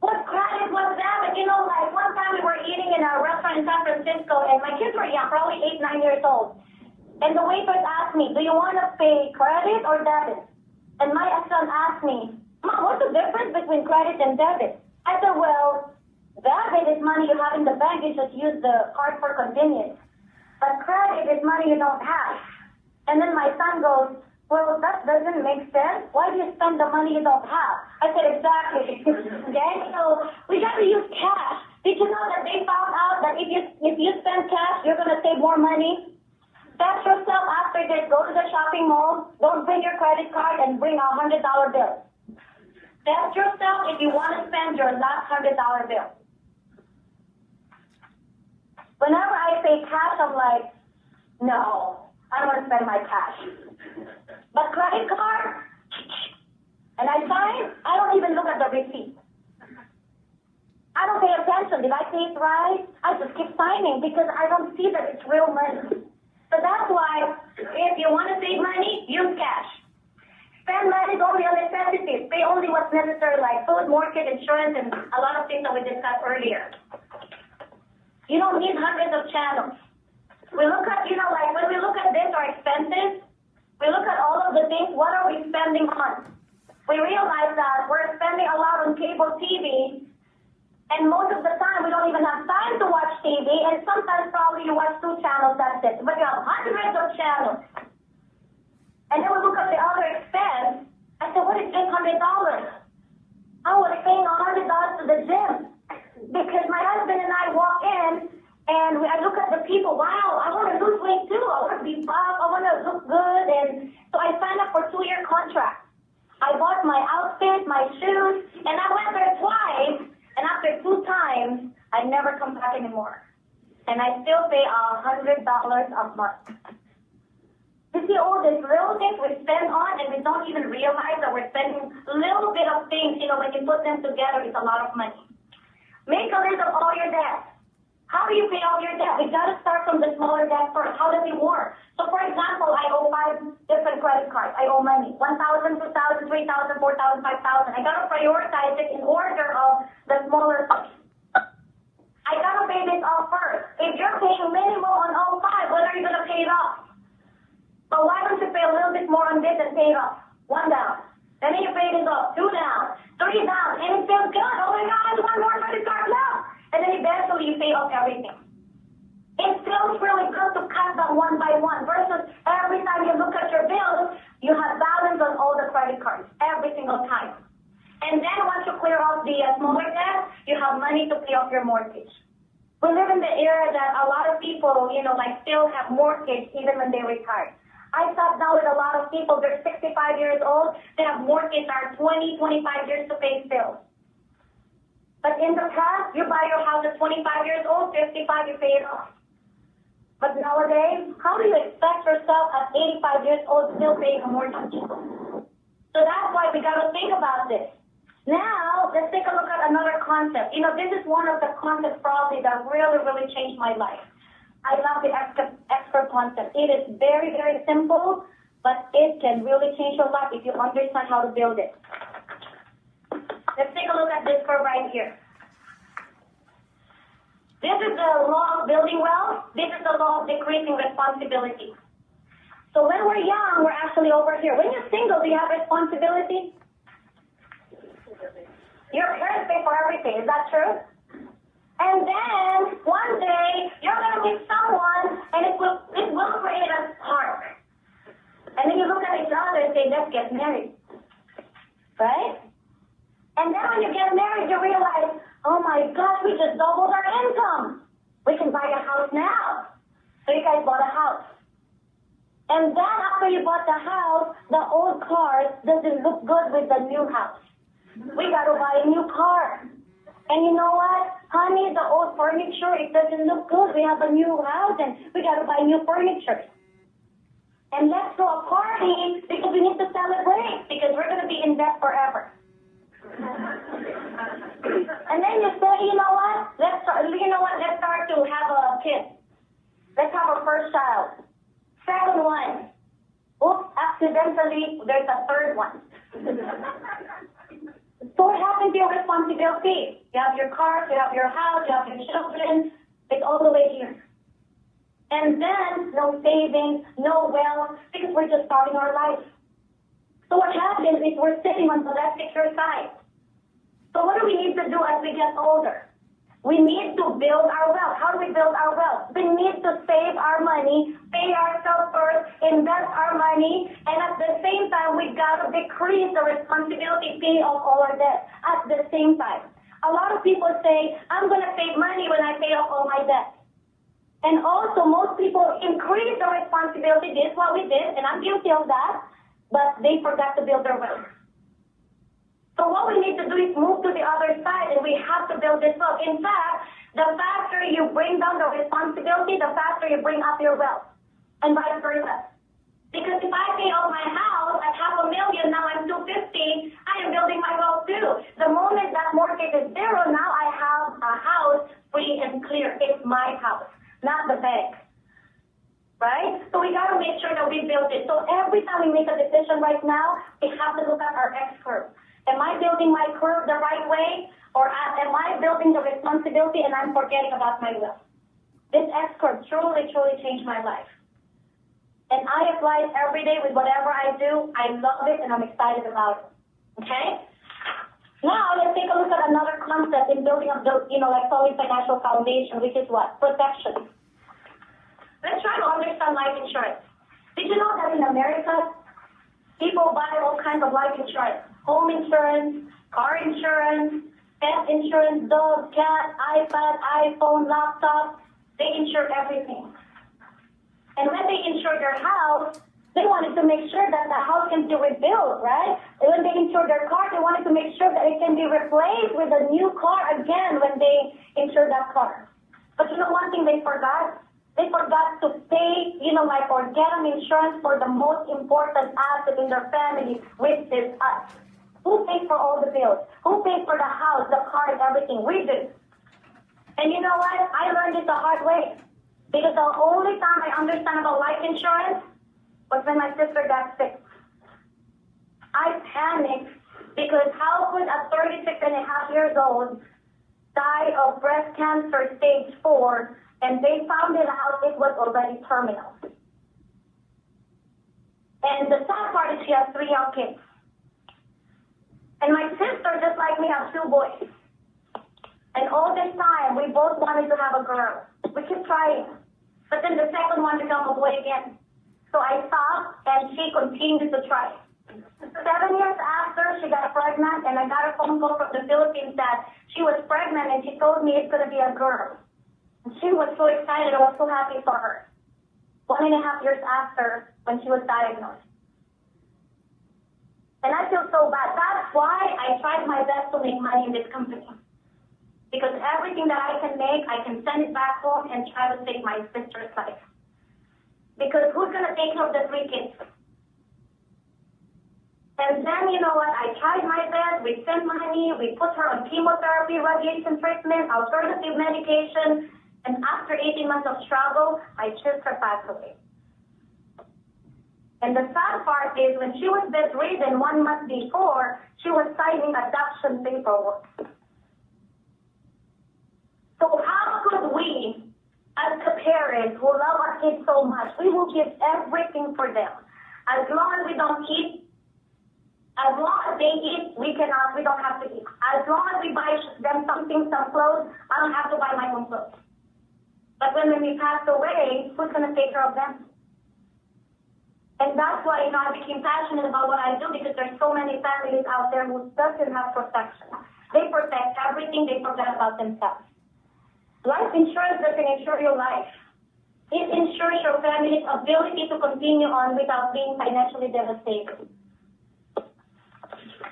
What credit was that? Like one time we were eating in a restaurant in San Francisco, and my kids were young, probably 8, 9 years old. And the waitress asked me, do you want to pay credit or debit? And my son asked me, Mom, what's the difference between credit and debit? I said, well, debit is money you have in the bank. You just use the card for convenience. But credit is money you don't have. And then my son goes, well, that doesn't make sense. Why do you spend the money you don't have? I said, exactly. Okay, so we got to use cash. Did you know that they found out that if you spend cash, you're going to save more money? Test yourself after this. Go to the shopping mall. Don't bring your credit card and bring a $100 bill. Test yourself if you want to spend your last $100 bill. Whenever I pay cash, I'm like, no, I don't want to spend my cash. But credit card, and I sign, I don't even look at the receipt. I don't pay attention. Did I pay it right? I just keep signing because I don't see that it's real money. So that's why if you want to save money, use cash. Spend money only on necessities. Pay only what's necessary, like food, mortgage, insurance, and a lot of things that we discussed earlier. You don't need hundreds of channels. We look at, like when we look at this, our expenses, we look at all of the things, what are we spending on? We realize that we're spending a lot on cable TV, and most of the time we don't even have time to watch TV, and sometimes probably you watch 2 channels, that's it. But you have hundreds of channels. And then we look at the other expense. I said, what is $800? I was paying $100 to the gym because my husband and I walk in, and I look at the people, wow, I want to lose weight too. I want to be buff. I want to look good. And so I signed up for a 2-year contract. I bought my outfit, my shoes, and I went there twice. And after 2 times, I never come back anymore. And I still pay $100 a month. You see all these little things we spend on, and we don't even realize that we're spending a little bit of things. When you put them together, it's a lot of money. Make a list of all your debts. How do you pay off your debt? We got to start from the smaller debt first. How does it work? So, for example, I owe 5 different credit cards. I owe money. 1,000, 2,000, 3,000, 4,000, 5,000. I got to prioritize it in order of the smaller parts. I got to pay this off first. If you're paying minimum on all 5, when are you going to pay it off? But why don't you pay a little bit more on this and pay it off? 1 down. And then you pay this off. 2 down. 3 down. And it feels good. Oh my God, one more credit card left. And then eventually you pay off everything. It feels really good to cut them one by one versus every time you look at your bills, you have balance on all the credit cards every single time. And then once you clear off the smaller debt, you have money to pay off your mortgage. We live in the era that a lot of people, still have mortgage even when they retire. I sat down with a lot of people, they're 65 years old, they have mortgage are 20, 25 years to pay bills. But in the past, you buy your house at 25 years old, 55, you pay it off. But nowadays, how do you expect yourself at 85 years old still paying a mortgage? So that's why we got to think about this. Now, let's take a look at another concept. This is one of the concepts probably that really, really changed my life. I love the expert concept. It is very, very simple, but it can really change your life if you understand how to build it. Let's take a look at this curve right here. This is the law of building wealth. This is the law of decreasing responsibility. So when we're young, we're actually over here. When you're single, do you have responsibility? Your parents pay for everything. Is that true? And then one day, you're going to meet someone, and it will create a spark. And then you look at each other and say, let's get married. Right? And then when you get married, you realize, oh my gosh, we just doubled our income. We can buy a house now. So you guys bought a house. And then after you bought the house, the old car doesn't look good with the new house. We got to buy a new car. And you know what? Honey, the old furniture, it doesn't look good. We have a new house and we got to buy new furniture. And let's throw a party because we need to celebrate because we're going to be in debt forever. And then you say, you know what? Let's start to have a kid. Let's have a first child. Second one. Oops, accidentally, there's a third one. So what happens to your responsibility? You have your car, you have your house, you have your children. It's all the way here. And then no savings, no wealth, because we're just starting our life. So what happens is we're sitting on the less secure side. So what do we need to do as we get older? We need to build our wealth. How do we build our wealth? We need to save our money, pay ourselves first, invest our money, and at the same time, we got to decrease the responsibility pay of all our debt at the same time. A lot of people say, I'm going to save money when I pay off all my debt. And also, most people increase the responsibility. This is what we did, and I'm guilty of that, but they forgot to build their wealth. So what we need to do is move to the other side, and we have to build this wealth. In fact, the faster you bring down the responsibility, the faster you bring up your wealth, and vice versa. Because if I pay off my house at $500,000, now I'm $250,000, I am building my wealth too. The moment that mortgage is zero, now I have a house free and clear. It's my house, not the bank. Right? So we got to make sure that we build it. So every time we make a decision right now, we have to look at our X curve. Am I building my curve the right way? Or am I building the responsibility and I'm forgetting about my wealth? This X curve truly, truly changed my life. And I apply it every day with whatever I do. I love it and I'm excited about it. Okay? Now let's take a look at another concept in building up the, solid financial foundation, which is what? Protection. Let's try to understand life insurance. Did you know that in America, people buy all kinds of life insurance? Home insurance, car insurance, pet insurance, dog, cat, iPad, iPhone, laptop. They insure everything. And when they insure their house, they wanted to make sure that the house can be rebuilt, right? And when they insure their car, they wanted to make sure that it can be replaced with a new car again when they insure that car. But you know one thing they forgot? They forgot to pay, or get an insurance for the most important asset in their family, which is us. Who pays for all the bills? Who pays for the house, the car, and everything? We do. And you know what? I learned it the hard way. Because the only time I understand about life insurance was when my sister got sick. I panicked because how could a 36 and a half years old die of breast cancer stage 4 and they found it out it was already terminal. And the sad part is she has 3 young kids. And my sister, just like me, has 2 boys. And all this time, we both wanted to have a girl. We kept trying. But then the second one became a boy again. So I stopped, and she continued to try. 7 years after, she got pregnant, and I got a phone call from the Philippines that she was pregnant, and she told me it's going to be a girl. And she was so excited. I was so happy for her. 1.5 years after, when she was diagnosed. And I feel so bad. That's why I tried my best to make money in this company. Because everything that I can make, I can send it back home and try to save my sister's life. Because who's going to take care of the 3 kids? And then, you know what, I tried my best. We sent money. We put her on chemotherapy, radiation treatment, alternative medication. And after 18 months of struggle, my sister passed away. And the sad part is when she was bedridden 1 month before, she was signing adoption paperwork. So how could we, as the parents who love our kids so much, we will give everything for them. As long as we don't eat, as long as they eat, we don't have to eat. As long as we buy them something, some clothes, I don't have to buy my own clothes. But when we pass away, who's going to take care of them? And that's why, I became passionate about what I do, because there's so many families out there who doesn't have protection. They protect everything, they forget about themselves. Life insurance doesn't insure your life. It ensures your family's ability to continue on without being financially devastated.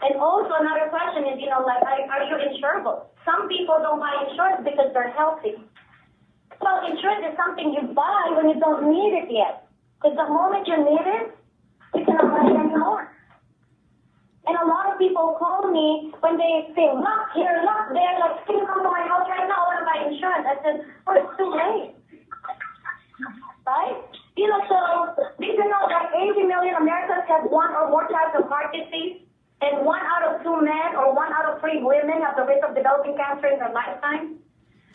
And also another question is, are you insurable? Some people don't buy insurance because they're healthy. Well, insurance is something you buy when you don't need it yet. Because the moment you need it, you cannot buy it anymore. And a lot of people call me when they say, look here, look there, like, can you come to my house right now? I want to buy insurance. I said, oh, it's too late. Right? So did you know that 80 million Americans have 1 or more types of heart disease? And 1 out of 2 men or 1 out of 3 women have the risk of developing cancer in their lifetime?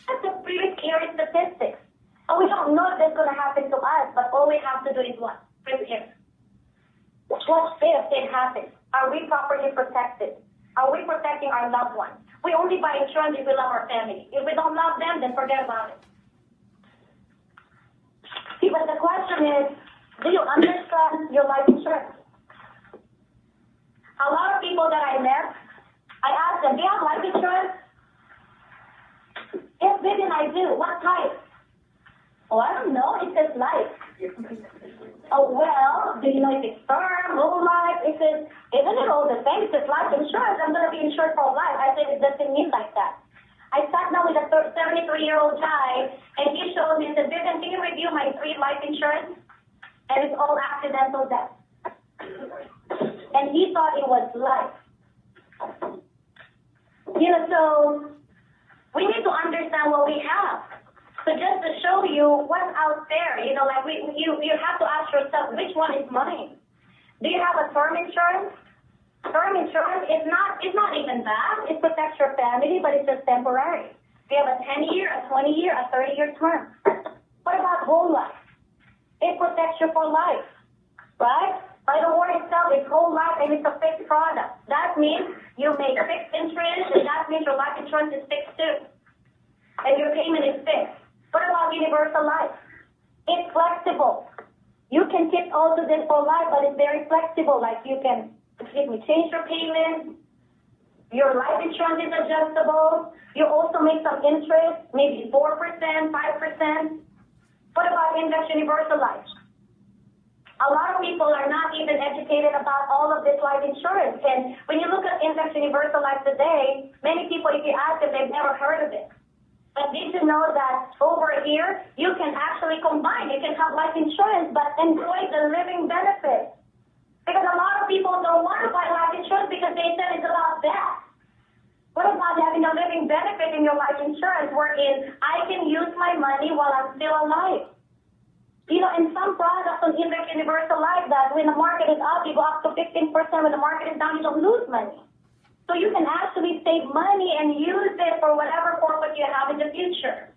That's a pretty scary statistic. And we don't know if that's going to happen to us, but all we have to do is what? Prepare. What if it happens? Are we properly protected? Are we protecting our loved ones? We only buy insurance if we love our family. If we don't love them, then forget about it. See, but the question is, do you understand your life insurance? A lot of people that I met, I asked them, do you have life insurance? Yes, Vivian, I do. What type? Oh, I don't know. It says life. Oh, well, do you know if it's term, whole life? It says, isn't it all the same? It says life insurance. I'm going to be insured for life. I said, it doesn't mean like that. I sat down with a 73-year-old guy, and he showed me, he said, Vivian, can you review my 3 life insurance? And it's all accidental death. And he thought it was life. So we need to understand what we have. So just to show you what's out there, you have to ask yourself, which one is mine? Do you have a term insurance? Term insurance is not even bad. It protects your family, but it's just temporary. Do you have a 10-year, a 20-year, a 30-year term? What about whole life? It protects you for life, right? By the word itself, it's whole life and it's a fixed product. That means you make fixed interest, and that means your life insurance is fixed too. And your payment is fixed. What about universal life? It's flexible. You can keep all of this for life, but it's very flexible. Like you can, change your payment. Your life insurance is adjustable. You also make some interest, maybe 4%, 5%. What about index universal life? A lot of people are not even educated about all of this life insurance. And when you look at index universal life today, many people, if you ask them, they've never heard of it. But did you know that over here, you can actually combine. You can have life insurance, but enjoy the living benefits. Because a lot of people don't want to buy life insurance because they said it's about death. What about having a living benefit in your life insurance wherein I can use my money while I'm still alive. You know, in some products on Index Universal Life that when the market is up, you go up to 15%. When the market is down, you don't lose money. So you can actually save money and use it for whatever purpose you have in the future.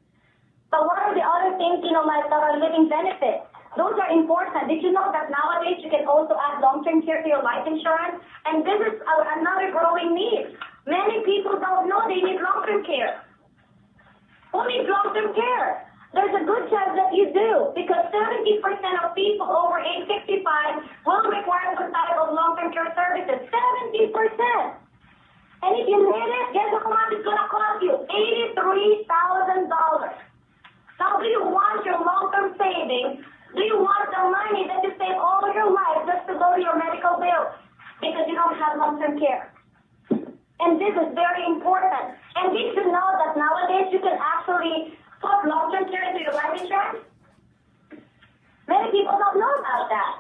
But what are the other things, you know, like that are living benefits? Those are important. Did you know that nowadays you can also add long-term care to your life insurance? And this is another growing need. Many people don't know they need long-term care. Who needs long-term care? There's a good chance that you do, because 70% of people over age 65 will require some type of long-term care services. 70%. And if you need it, guess how much it's going to cost you? $83,000. Now, do you want your long-term savings? Do you want the money that you save all your life just to go to your medical bills because you don't have long-term care? And this is very important. And did you know that nowadays you can actually put long-term care into your life insurance? Many people don't know about that.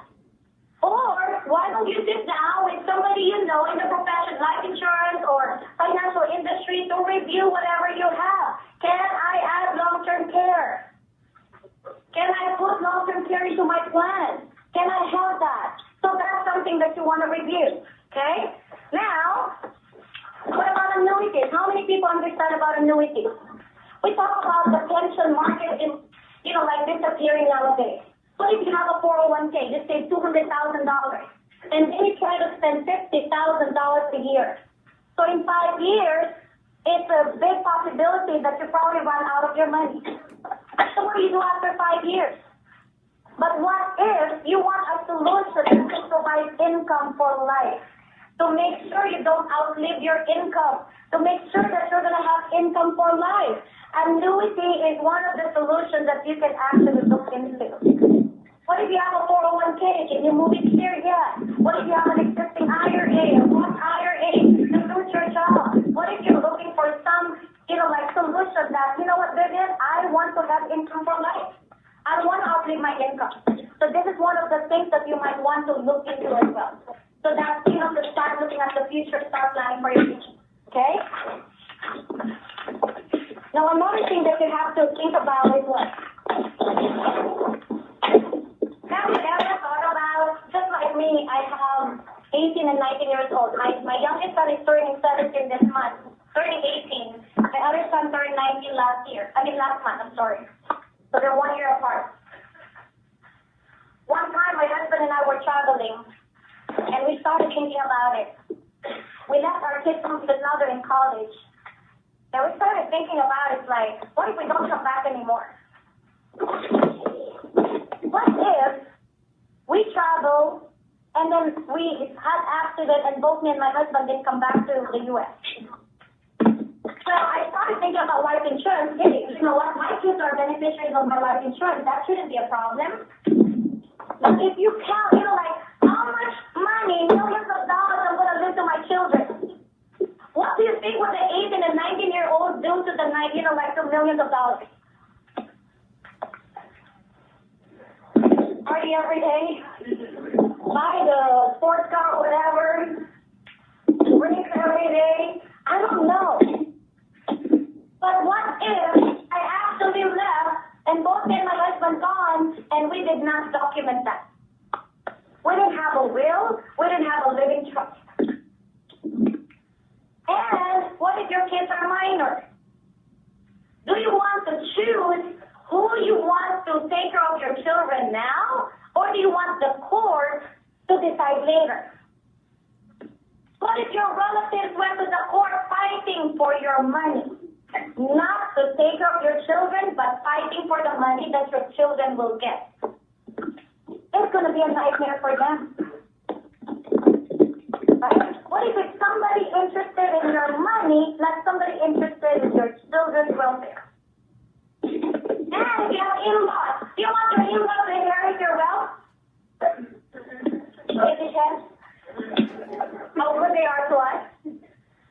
Or why don't you sit down with somebody you know in the profession, life insurance or financial industry, to review whatever you have? Can I add long-term care? Can I put long-term care into my plan? Can I have that? So that's something that you want to review. Okay? Now, what about annuities? How many people understand about annuities? We talk about the pension market is, you know, like disappearing nowadays. What if you have a 401k, you save $200,000, and then you try to spend $50,000 a year? So in 5 years, it's a big possibility that you probably run out of your money. So what do you do after 5 years? But what if you want a solution that can provide income for life? To make sure you don't outlive your income, to make sure that you're going to have income for life. Annuity is one of the solutions that you can actually look into. What if you have a 401k? Can you move it here? Yeah. What if you have an existing IRA, a Roth IRA to suit your job? What if you're looking for some, you know, like solution that, you know what, Vivian, I want to have income for life. I want to outlive my income. So this is one of the things that you might want to look into as well. So that's, you know, to start looking at the future, start planning for your future. Okay? Now, another thing that you have to think about is what? Have you ever thought about, just like me, I have 18 and 19 years old. My youngest son is turning 17 this month, turning 18. My other son turned 19 last month, I'm sorry. So they're 1 year apart. One time, my husband and I were traveling, and we started thinking about it. We left our kids home because now they're in college. And we started thinking about it like, what if we don't come back anymore? What if we travel and then we had accident and both me and my husband didn't come back to the U.S.? Well, I started thinking about life insurance. Hey, you know what? My kids are beneficiaries of my life insurance. That shouldn't be a problem. But if you count, you know, like, how much money, millions of dollars I'm going to leave to my children? What do you think what the 18 and 19-year-olds do to the, you know, like the millions of dollars? Party every day, buy the sports car or whatever, drinks every day. I don't know. But what if I actually left and both me and my husband gone and we did not document that? We didn't have a will. We didn't have a living trust. And what if your kids are minors? Do you want to choose who you want to take care of your children now, or do you want the court to decide later? What if your relatives went to the court fighting for your money? Not to take care of your children, but fighting for the money that your children will get. It's going to be a nightmare for them. Right? What if it's somebody interested in your money, not somebody interested in your children's welfare? And if you have in-laws, do you want your in-laws to inherit your wealth? Yes, you can. How good they are to us.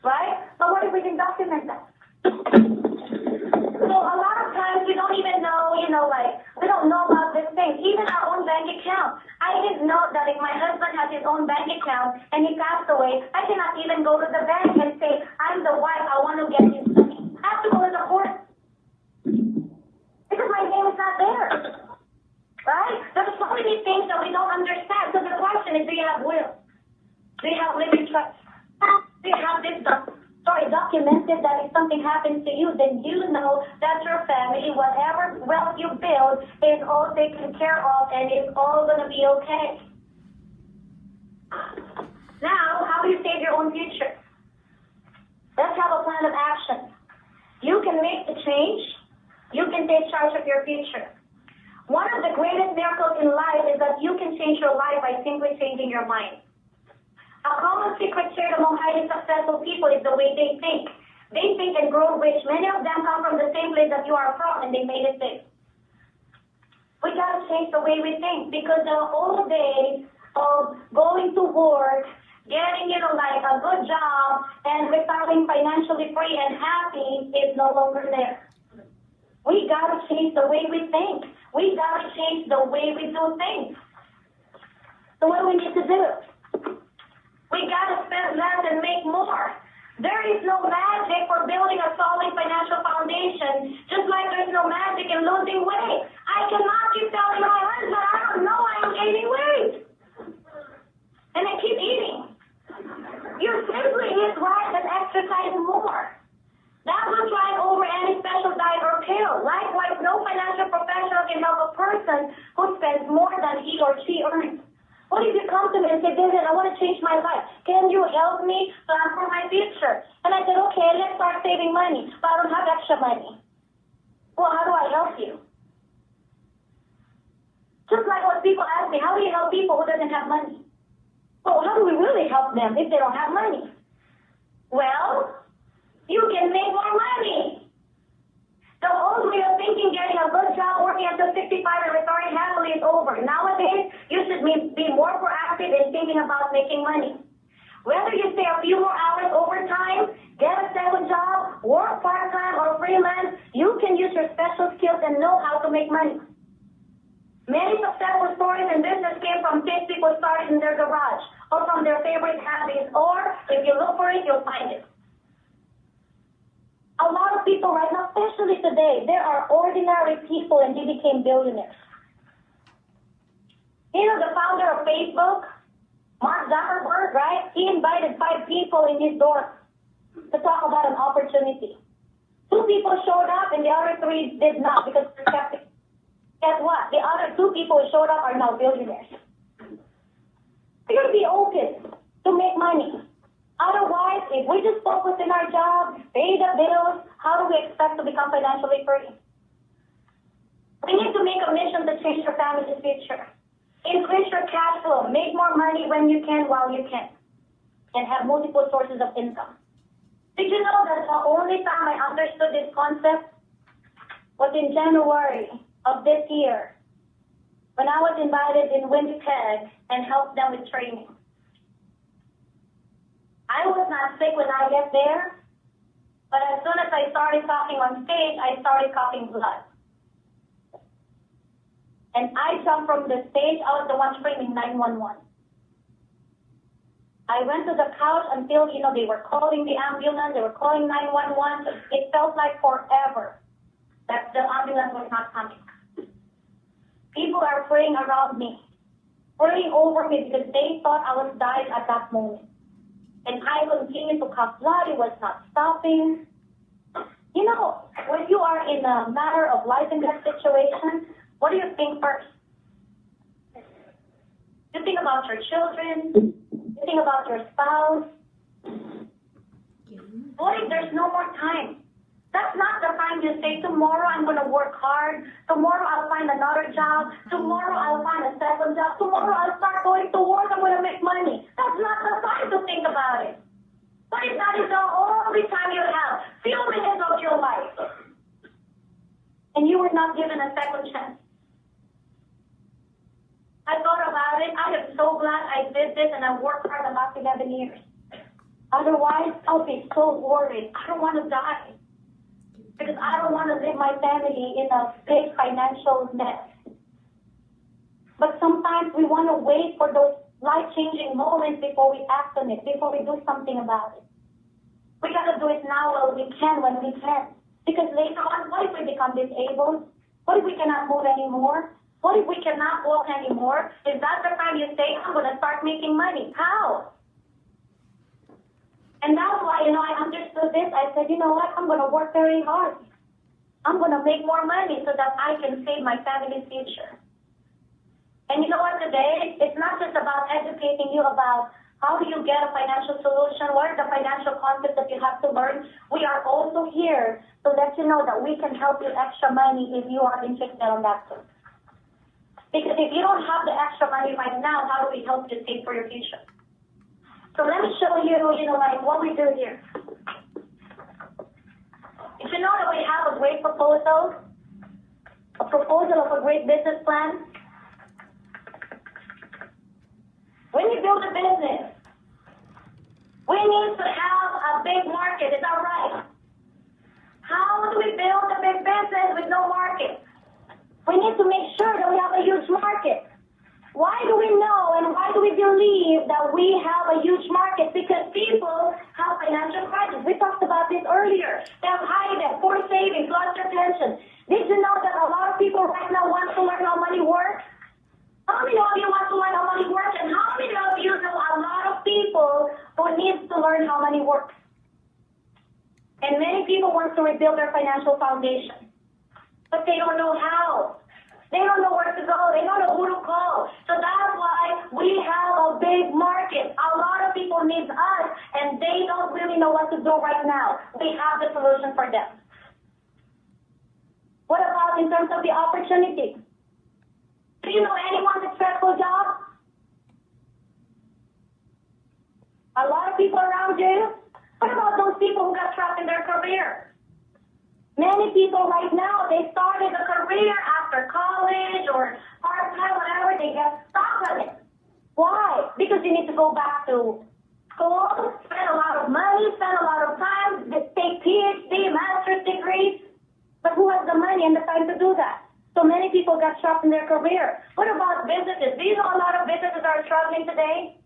Right? But what if we can document that? So a lot of times we don't even know, you know, like, we don't know about these things. Even our own bank account. I didn't know that if my husband has his own bank account and he passed away, I cannot even go to the bank and say, I'm the wife, I want to get his money. not there. Right? There's so many things that we don't understand. So the question is, do you have will? Do you have living trust? Do you have this documented that if something happens to you, then you know that your family, whatever wealth you build, is all taken care of and it's all going to be okay. Now, how do you save your own future? Let's have a plan of action. You can make the change. You can take charge of your future. One of the greatest miracles in life is that you can change your life by simply changing your mind. A common secret shared among highly successful people is the way they think. They think and grow rich. Many of them come from the same place that you are from, and they made it big. We gotta change the way we think, because the old days of going to work, getting, like a good job, and retiring financially free and happy is no longer there. We gotta change the way we think. We gotta change the way we do things. So what do we need to do? We gotta spend less and make more. There is no magic for building a solid financial foundation, just like there's no magic in losing weight. I cannot keep telling my husband, I don't know, I'm gaining weight. And I keep eating. You simply eat right and exercise more. That will drive over any special diet or pill. Likewise, no financial professional can help a person who spends more than he or she earns. What if you come to me and say, Vivian, I want to change my life. Can you help me plan for my future? And I said, okay, let's start saving money. But I don't have extra money. Well, how do I help you? Just like when people ask me, how do you help people who doesn't have money? Well, how do we really help them if they don't have money? Well, you can make more money. The old way of thinking, getting a good job, working until 65 and retiring happily is over. Nowadays, you should be more proactive in thinking about making money. Whether you stay a few more hours overtime, get a second job, work part-time or freelance, you can use your special skills and know how to make money. Many successful stories in business came from things people started in their garage or from their favorite hobbies, or if you look for it, you'll find it. A lot of people right now, especially today, there are ordinary people and they became billionaires. You know, the founder of Facebook, Mark Zuckerberg, right? He invited 5 people in his door to talk about an opportunity. 2 people showed up and the other 3 did not because they're skeptical. Guess what? The other 2 people who showed up are now billionaires. You gotta be open to make money. Otherwise, if we just focus in our job, pay the bills, how do we expect to become financially free? We need to make a mission to change your family's future. Increase your cash flow. Make more money when you can, while you can. And have multiple sources of income. Did you know that the only time I understood this concept was in January of this year, when I was invited in Winnipeg and helped them with training. I was not sick when I get there, but as soon as I started talking on stage, I started coughing blood. And I jumped from the stage, I was the one screaming 911. I went to the couch until, they were calling the ambulance, they were calling 911. It felt like forever that the ambulance was not coming. People are praying around me, praying over me because they thought I was dying at that moment. And I continued to cough blood. It was not stopping. When you are in a matter of life and death situation, what do you think first? You think about your children. You think about your spouse. What if there's no more time? That's not the time you say, tomorrow I'm going to work hard. Tomorrow I'll find another job. Tomorrow I'll find a second job. Tomorrow I'll start going to work. I'm going to make money. That's not the time to think about it. But if that is the only time you have, few minutes of your life, and you were not given a second chance. I thought about it. I am so glad I did this and I worked hard the last 11 years. Otherwise, I'll be so worried. I don't want to die. Because I don't want to leave my family in a big financial mess. But sometimes we want to wait for those life-changing moments before we act on it, before we do something about it. We got to do it now while we can, when we can. Because later on, what if we become disabled? What if we cannot move anymore? What if we cannot walk anymore? Is that the time you say, I'm going to start making money? How? And that's why, I understood this. I said, you know what? I'm going to work very hard. I'm going to make more money so that I can save my family's future. And you know what, today, it's not just about educating you about how do you get a financial solution, what are the financial concepts that you have to learn. We are also here to let you know that we can help you extra money if you are interested in that too. Because if you don't have the extra money right now, how do we help you save for your future? So let me show you, what we do here. If you know that we have a great proposal of a great business plan, when you build a business, we need to have a big market. Is that right? How do we build a big business with no market? We need to make sure that we have a huge market. Why do we know and why do we believe that we have a huge market? Because people have financial crisis. We talked about this earlier. They have high debt, poor savings, lost their pension. Did you know that a lot of people right now want to learn how money works? How many of you want to learn how money works? And how many of you know a lot of people who need to learn how money works? And many people want to rebuild their financial foundation, but they don't know how. They don't know where to go. They don't know who to call. So that's why we have a big market. A lot of people need us, and they don't really know what to do right now. We have the solution for them. What about in terms of the opportunity? Do you know anyone with a stressful job? A lot of people around you? What about those people who got trapped in their career? Many people right now, they started a career after college or part-time, whatever, they get stuck on it. Why? Because you need to go back to school, spend a lot of money, spend a lot of time, take PhD, master's degrees. But who has the money and the time to do that? So many people got trapped in their career. What about businesses? Do you know a lot of businesses are struggling today?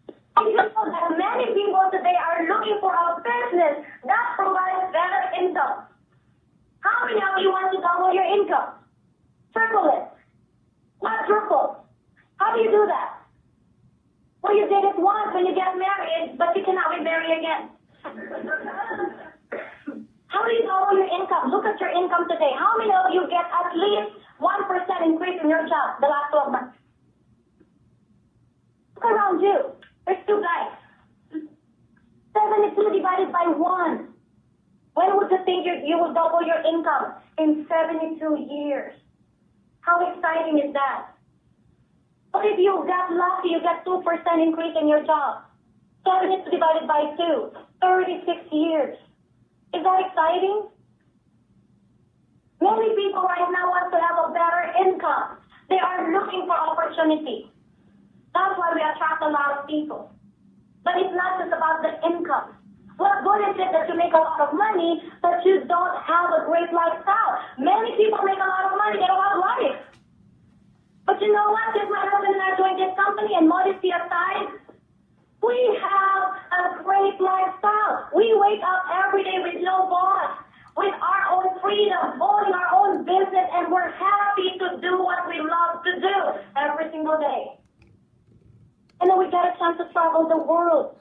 Do you know that many people today are looking for a business that provides better income? How many of you want to double your income? Triple it. Quadruple. How do you do that? Well, you did it once when you get married, but you cannot remarry again. How do you double your income? Look at your income today. How many of you get at least 1% increase in your job the last 12 months? Look around you. There's two guys. 72 divided by 1. When would you think you will double your income? In 72 years. How exciting is that? What if you got lucky, you got 2% increase in your job? 72 divided by 2. 36 years. Is that exciting? Many people right now want to have a better income. They are looking for opportunity. That's why we attract a lot of people. But it's not just about the income. What good is it that you make a lot of money, but you don't have a great lifestyle? Many people make a lot of money, they don't have life. But you know what? Since my husband and I joined this company, and modesty aside, we have a great lifestyle. We wake up every day with no boss, with our own freedom, owning our own business, and we're happy to do what we love to do every single day. And then we get a chance to travel the world.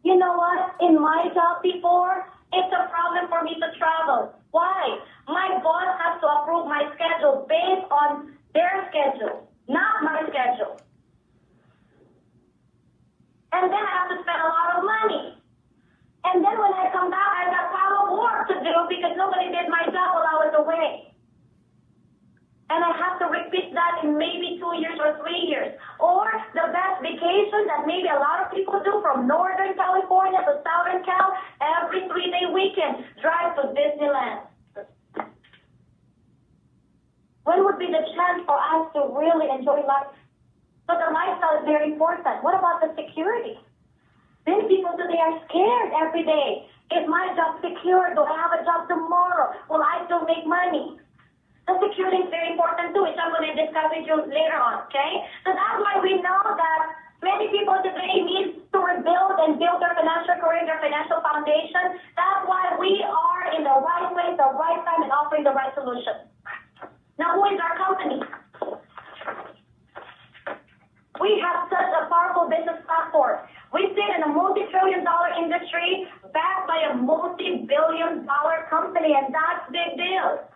You know what? In my job before, it's a problem for me to travel. Why? My boss has to approve my schedule based on their schedule, not my schedule. And then I have to spend a lot of money. And then when I come back, I got a pile of work to do because nobody did my job while I was away. And I have to repeat that in maybe 2 years or 3 years. Or the best vacation that maybe a lot of people do from Northern California to Southern Cal, every 3-day weekend, drive to Disneyland. When would be the chance for us to really enjoy life? So the lifestyle is very important. What about the security? Many people today are scared every day. Is my job secure? Do I have a job tomorrow? Will I still make money? The security is very important too, which I'm going to discuss with you later on, okay? So that's why we know that many people today need to rebuild and build their financial career, their financial foundation. That's why we are in the right place, the right time, and offering the right solution. as a powerful business platform. We sit in a multi-trillion-dollar industry backed by a multi-billion-dollar company, and that's big deal.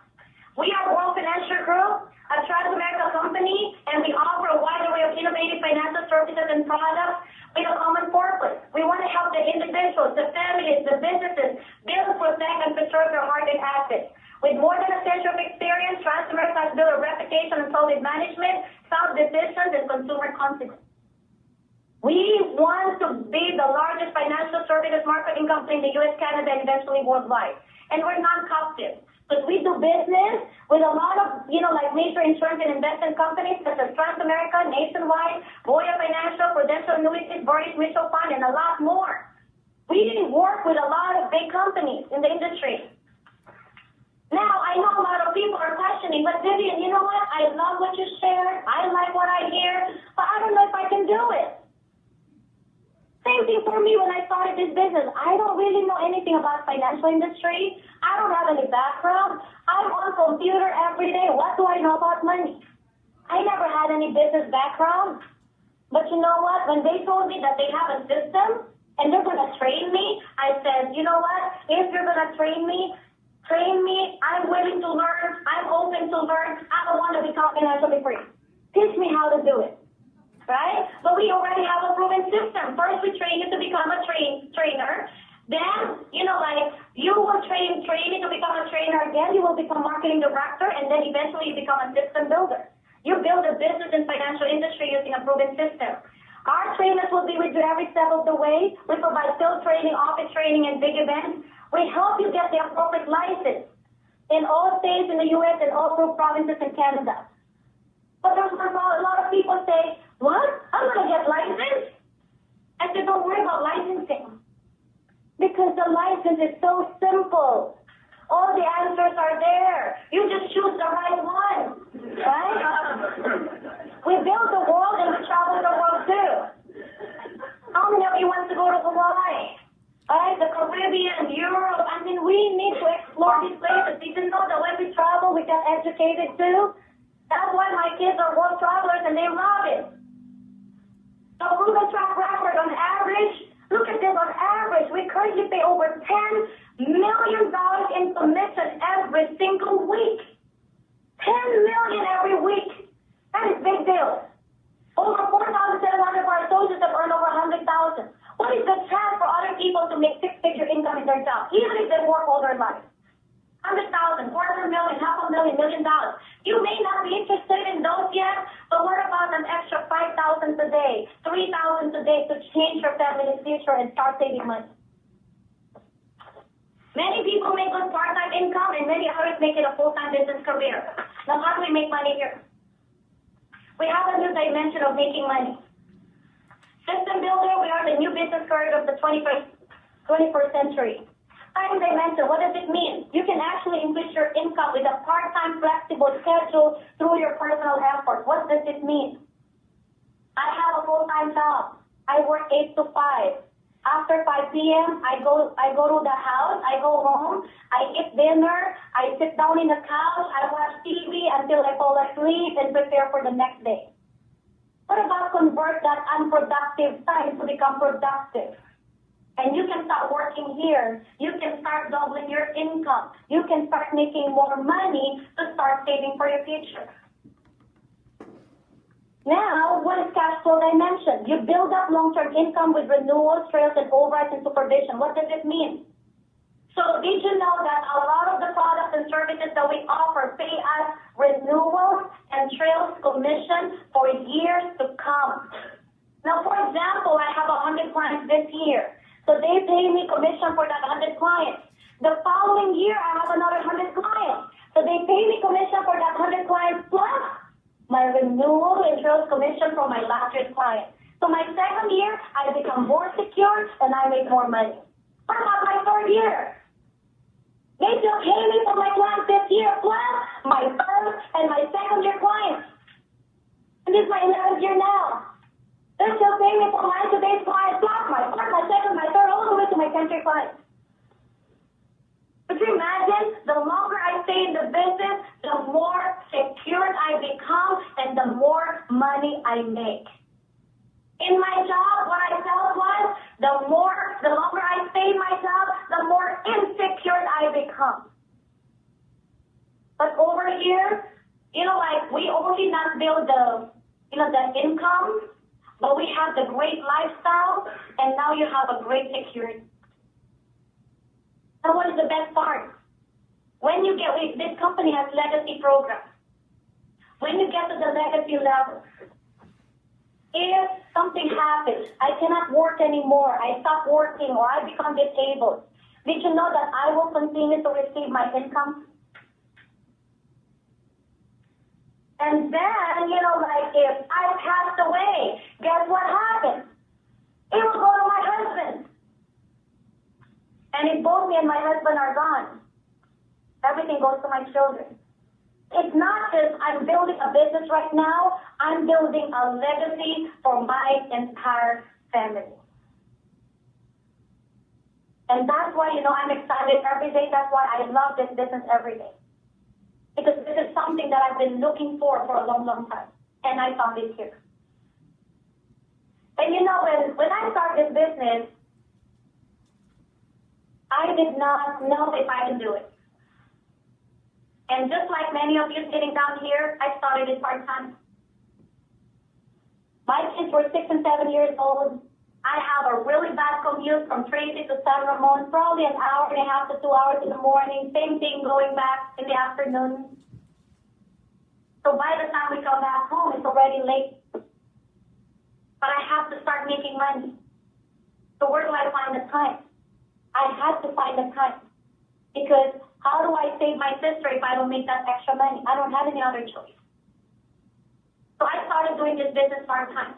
We are World Financial Group, a Trans-America company, and we offer a wide array of innovative financial services and products with a common purpose. We want to help the individuals, the families, the businesses build, protect, and preserve their hard-earned assets. With more than a century of experience, Trans-America has built a reputation in solid management, sound decisions, and consumer confidence. We want to be the largest financial services marketing company in the U.S., Canada, and eventually worldwide. And we're non-captive. Because we do business with a lot of, like major insurance and investment companies such as Trans-America, Nationwide, Voya Financial, Prudential Annuities, Burris Mutual Fund, and a lot more. We work with a lot of big companies in the industry. Now, I know a lot of people are questioning, but Vivian, you know what? I love what you shared. I like what I hear, but I don't know if I can do it. Same thing for me when I started this business. I don't really know anything about financial industry. I don't have any background. I'm on computer every day. What do I know about money? I never had any business background. But you know what? When they told me that they have a system and they're going to train me, I said, you know what? If you're going to train me. I'm willing to learn. I'm open to learn. I don't want to become financially free. Teach me how to do it. Right? But we already have a proven system. First, we train you to become a trainer. Then, you will train you to become a trainer again. You will become marketing director, and then eventually you become a system builder. You build a business in financial industry using a proven system. Our trainers will be with you every step of the way. We provide field training, office training, and big events. We help you get the appropriate license in all states in the U.S. and all group provinces in Canada. But there's a lot of people say, what? I'm going to get licensed? I said, don't worry about licensing. Because the license is so simple. All the answers are there. You just choose the right one. Right? We build the world and we travel the world too. How many of you want to go to Hawaii? Right? The Caribbean, Europe. We need to explore these places. Did you know that when we travel, we get educated too? That's why my kids are world travelers and they love it. So proven track record on average, look at this, on average, we currently pay over $10 million in commission every single week. $10 million every week. That is big deal. Over 4,700 of our associates have earned over 100,000. What is the chance for other people to make six-figure income in their job, even if they work all their life? 100,000, $400,000, $500,000, $1 million. You may not be interested in those yet, but what about an extra 5,000 a day, 3,000 a day to change your family's future and start saving money? Many people make good part-time income, and many others make it a full-time business career. Now, how do we make money here? We have a new dimension of making money. System builder, we are the new business career of the 21st century. Time dimension, what does it mean? You can actually increase your income with a part-time flexible schedule through your personal effort. What does it mean? I have a full-time job. I work 8 to 5. After 5 p.m., I go to the house, I go home, I eat dinner, I sit down in the couch, I watch TV until I fall asleep and prepare for the next day. What about convert that unproductive time to become productive? And you can start working here. You can start doubling your income. You can start making more money to start saving for your future. Now, what is cash flow dimension? You build up long-term income with renewals, trails, and overrides and supervision. What does it mean? So did you know that a lot of the products and services that we offer pay us renewals and trails commission for years to come? Now, for example, I have 100 clients this year. So they pay me commission for that 100 clients. The following year, I have another 100 clients. So they pay me commission for that 100 clients plus my renewal and trails commission from my last year's client. So my second year, I become more secure and I make more money. What about my third year? They still pay me for my clients this year plus my first and my second year clients. And this is my 11th year now. They're still paying me for my today's clients, plus my first, my second, my third, all the way to my 10th year clients. Could you imagine, the longer I stay in the business, the more secured I become and the more money I make. In the longer I stay in my job, the more insecure I become. But over here, like we only not build the income, but we have the great lifestyle, and now you have a great security. Now what is the best part? When you get, this company has legacy programs. When you get to the legacy level, if something happens, I cannot work anymore, I stop working, or I become disabled, did you know that I will continue to receive my income? And then, like if I passed away, guess what happens? It will go to my husband. And if both me and my husband are gone, everything goes to my children. It's not just I'm building a business right now, I'm building a legacy for my entire family. And that's why, I'm excited every day. That's why I love this business every day. Because this is something that I've been looking for a long, long time. And I found it here. And when I started this business, I did not know if I could do it. And just like many of you sitting down here, I started it part-time. My kids were 6 and 7 years old. I have a really bad commute from Tracy to San Ramon, probably an hour and a half to 2 hours in the morning. Same thing going back in the afternoon. So by the time we come back home, it's already late. But I have to start making money. So where do I find the time? I had to find the time. Because how do I save my sister if I don't make that extra money? I don't have any other choice. So I started doing this business part-time.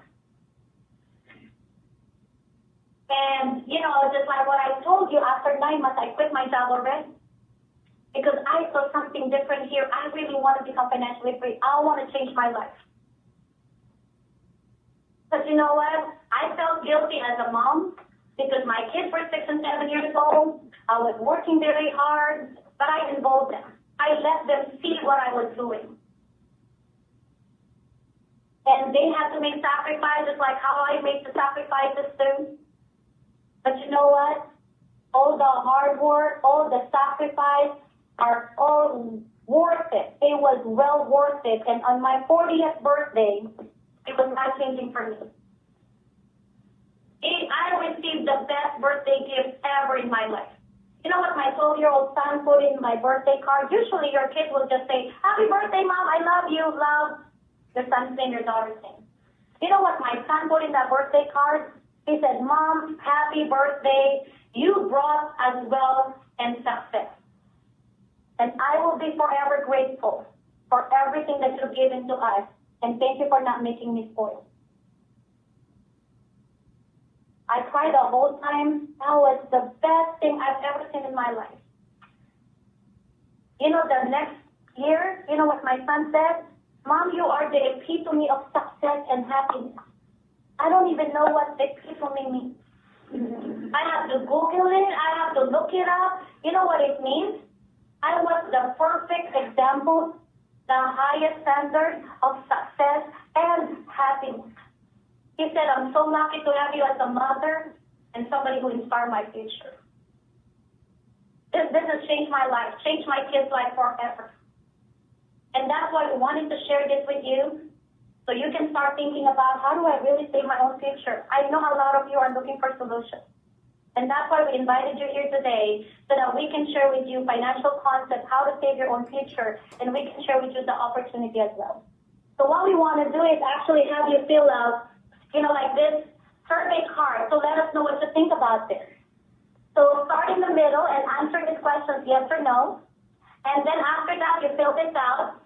And, just like what I told you, after 9 months, I quit my job already. Because I saw something different here. I really want to become financially free. I want to change my life. But you know what? I felt guilty as a mom because my kids were 6 and 7 years old. I was working very hard, but I involved them. I let them see what I was doing. And they had to make sacrifices like how I make the sacrifices too. But you know what? All the hard work, all the sacrifice are all worth it. It was well worth it. And on my 40th birthday, it was life-changing for me. I received the best birthday gift ever in my life. You know what my 12-year-old son put in my birthday card? Usually your kids will just say, "Happy birthday, Mom, I love you, love." Your son's name, your daughter's name. You know what my son put in that birthday card? He said, "Mom, happy birthday. You brought us wealth and success. And I will be forever grateful for everything that you've given to us. And thank you for not making me spoiled." I cried the whole time. That was the best thing I've ever seen in my life. The next year, you know what my son said? "Mom, you are the epitome of success and happiness." I don't even know what the epitome means. I have to Google it. I have to look it up. You know what it means? I was the perfect example, the highest standard of success and happiness. He said, "I'm so lucky to have you as a mother and somebody who inspired my future." This business changed my life, changed my kids' life forever. And that's why we wanted to share this with you, so you can start thinking about, how do I really save my own future? I know a lot of you are looking for solutions. And that's why we invited you here today, so that we can share with you financial concepts, how to save your own future, and we can share with you the opportunity as well. So what we want to do is actually have you fill out, like this survey card. So let us know what you think about this. So start in the middle and answer these questions, yes or no. And then after that, you fill this out.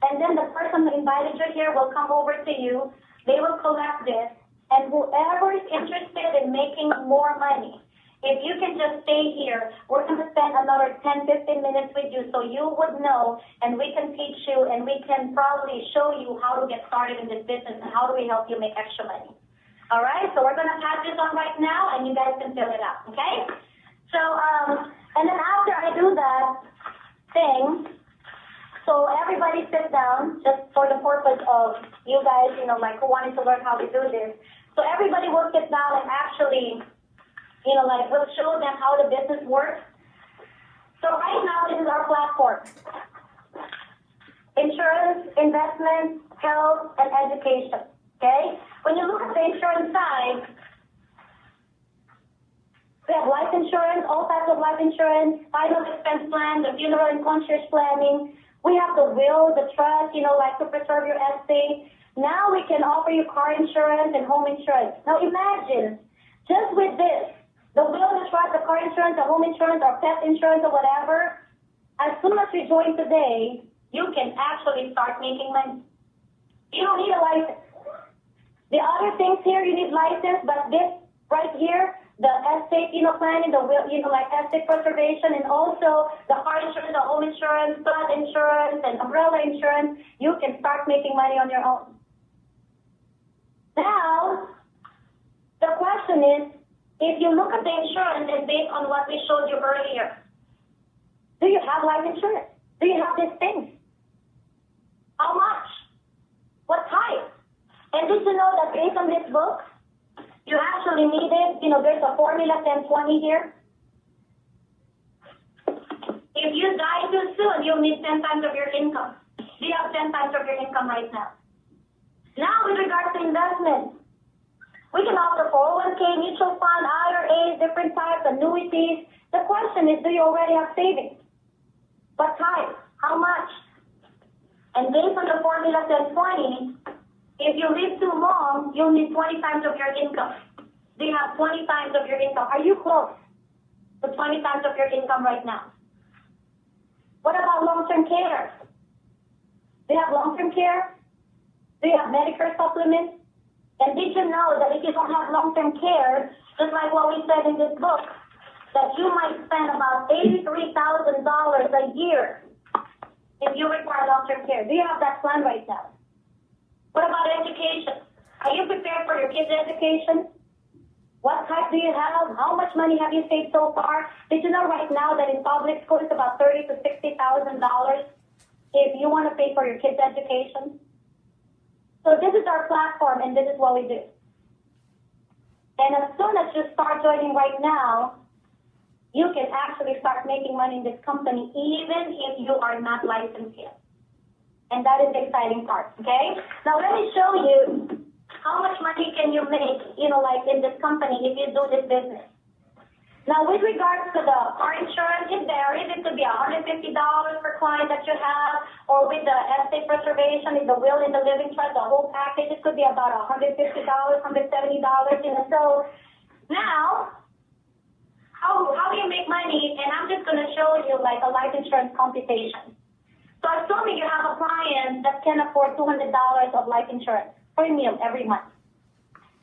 And then the person who invited you here will come over to you. They will collect this. And whoever is interested in making more money, if you can just stay here, we're going to spend another 10, 15 minutes with you so you would know, and we can teach you, and we can probably show you how to get started in this business and how do we help you make extra money. All right? So we're going to pass this on right now, and you guys can fill it out, okay? So, and then after I do that thing, so everybody sit down, just for the purpose of you guys, who wanted to learn how to do this. So everybody will sit down and actually Like we'll show them how the business works. So right now, this is our platform. Insurance, investment, health, and education, okay? When you look at the insurance side, we have life insurance, all types of life insurance, final expense plan, the funeral and concierge planning. We have the will, the trust, like to preserve your estate. Now we can offer you car insurance and home insurance. Now imagine, just with this, the will, the trust, the car insurance, the home insurance, or pet insurance, or whatever, as soon as we join today, you can actually start making money. You don't need a license. The other things here, you need license, but this right here, the estate, planning, the will, like estate preservation, and also the car insurance, the home insurance, flood insurance, and umbrella insurance, you can start making money on your own. Now, the question is, if you look at the insurance and based on what we showed you earlier, do you have life insurance? Do you have these things? How much? What type? And did you know that based on this book, you actually needed, there's a formula 10-20 here. If you die too soon, you'll need 10 times of your income. Do you have 10 times of your income right now? Now, with regards to investment, we can offer 401k, mutual fund, IRAs, different types, annuities. The question is, do you already have savings? What type? How much? And based on the formula 10-20, if you live too long, you'll need 20 times of your income. Do you have 20 times of your income? Are you close to 20 times of your income right now? What about long-term care? Do you have long-term care? Do you have Medicare supplements? And did you know that if you don't have long-term care, just like what we said in this book, that you might spend about $83,000 a year if you require long-term care? Do you have that plan right now? What about education? Are you prepared for your kids' education? What type do you have? How much money have you saved so far? Did you know right now that in public school it's about $30,000 to $60,000 if you want to pay for your kids' education? So this is our platform, and this is what we do. And as soon as you start joining right now, you can actually start making money in this company, even if you are not licensed yet. And that is the exciting part, okay? Now let me show you how much money can you make, like in this company if you do this business. Now, with regards to the car insurance, it varies. It could be $150 per client that you have, or with the estate preservation, in the will, in the living trust, the whole package, it could be about $150, $170. So now, how do you make money? And I'm just going to show you like a life insurance computation. So assuming you have a client that can afford $200 of life insurance premium every month,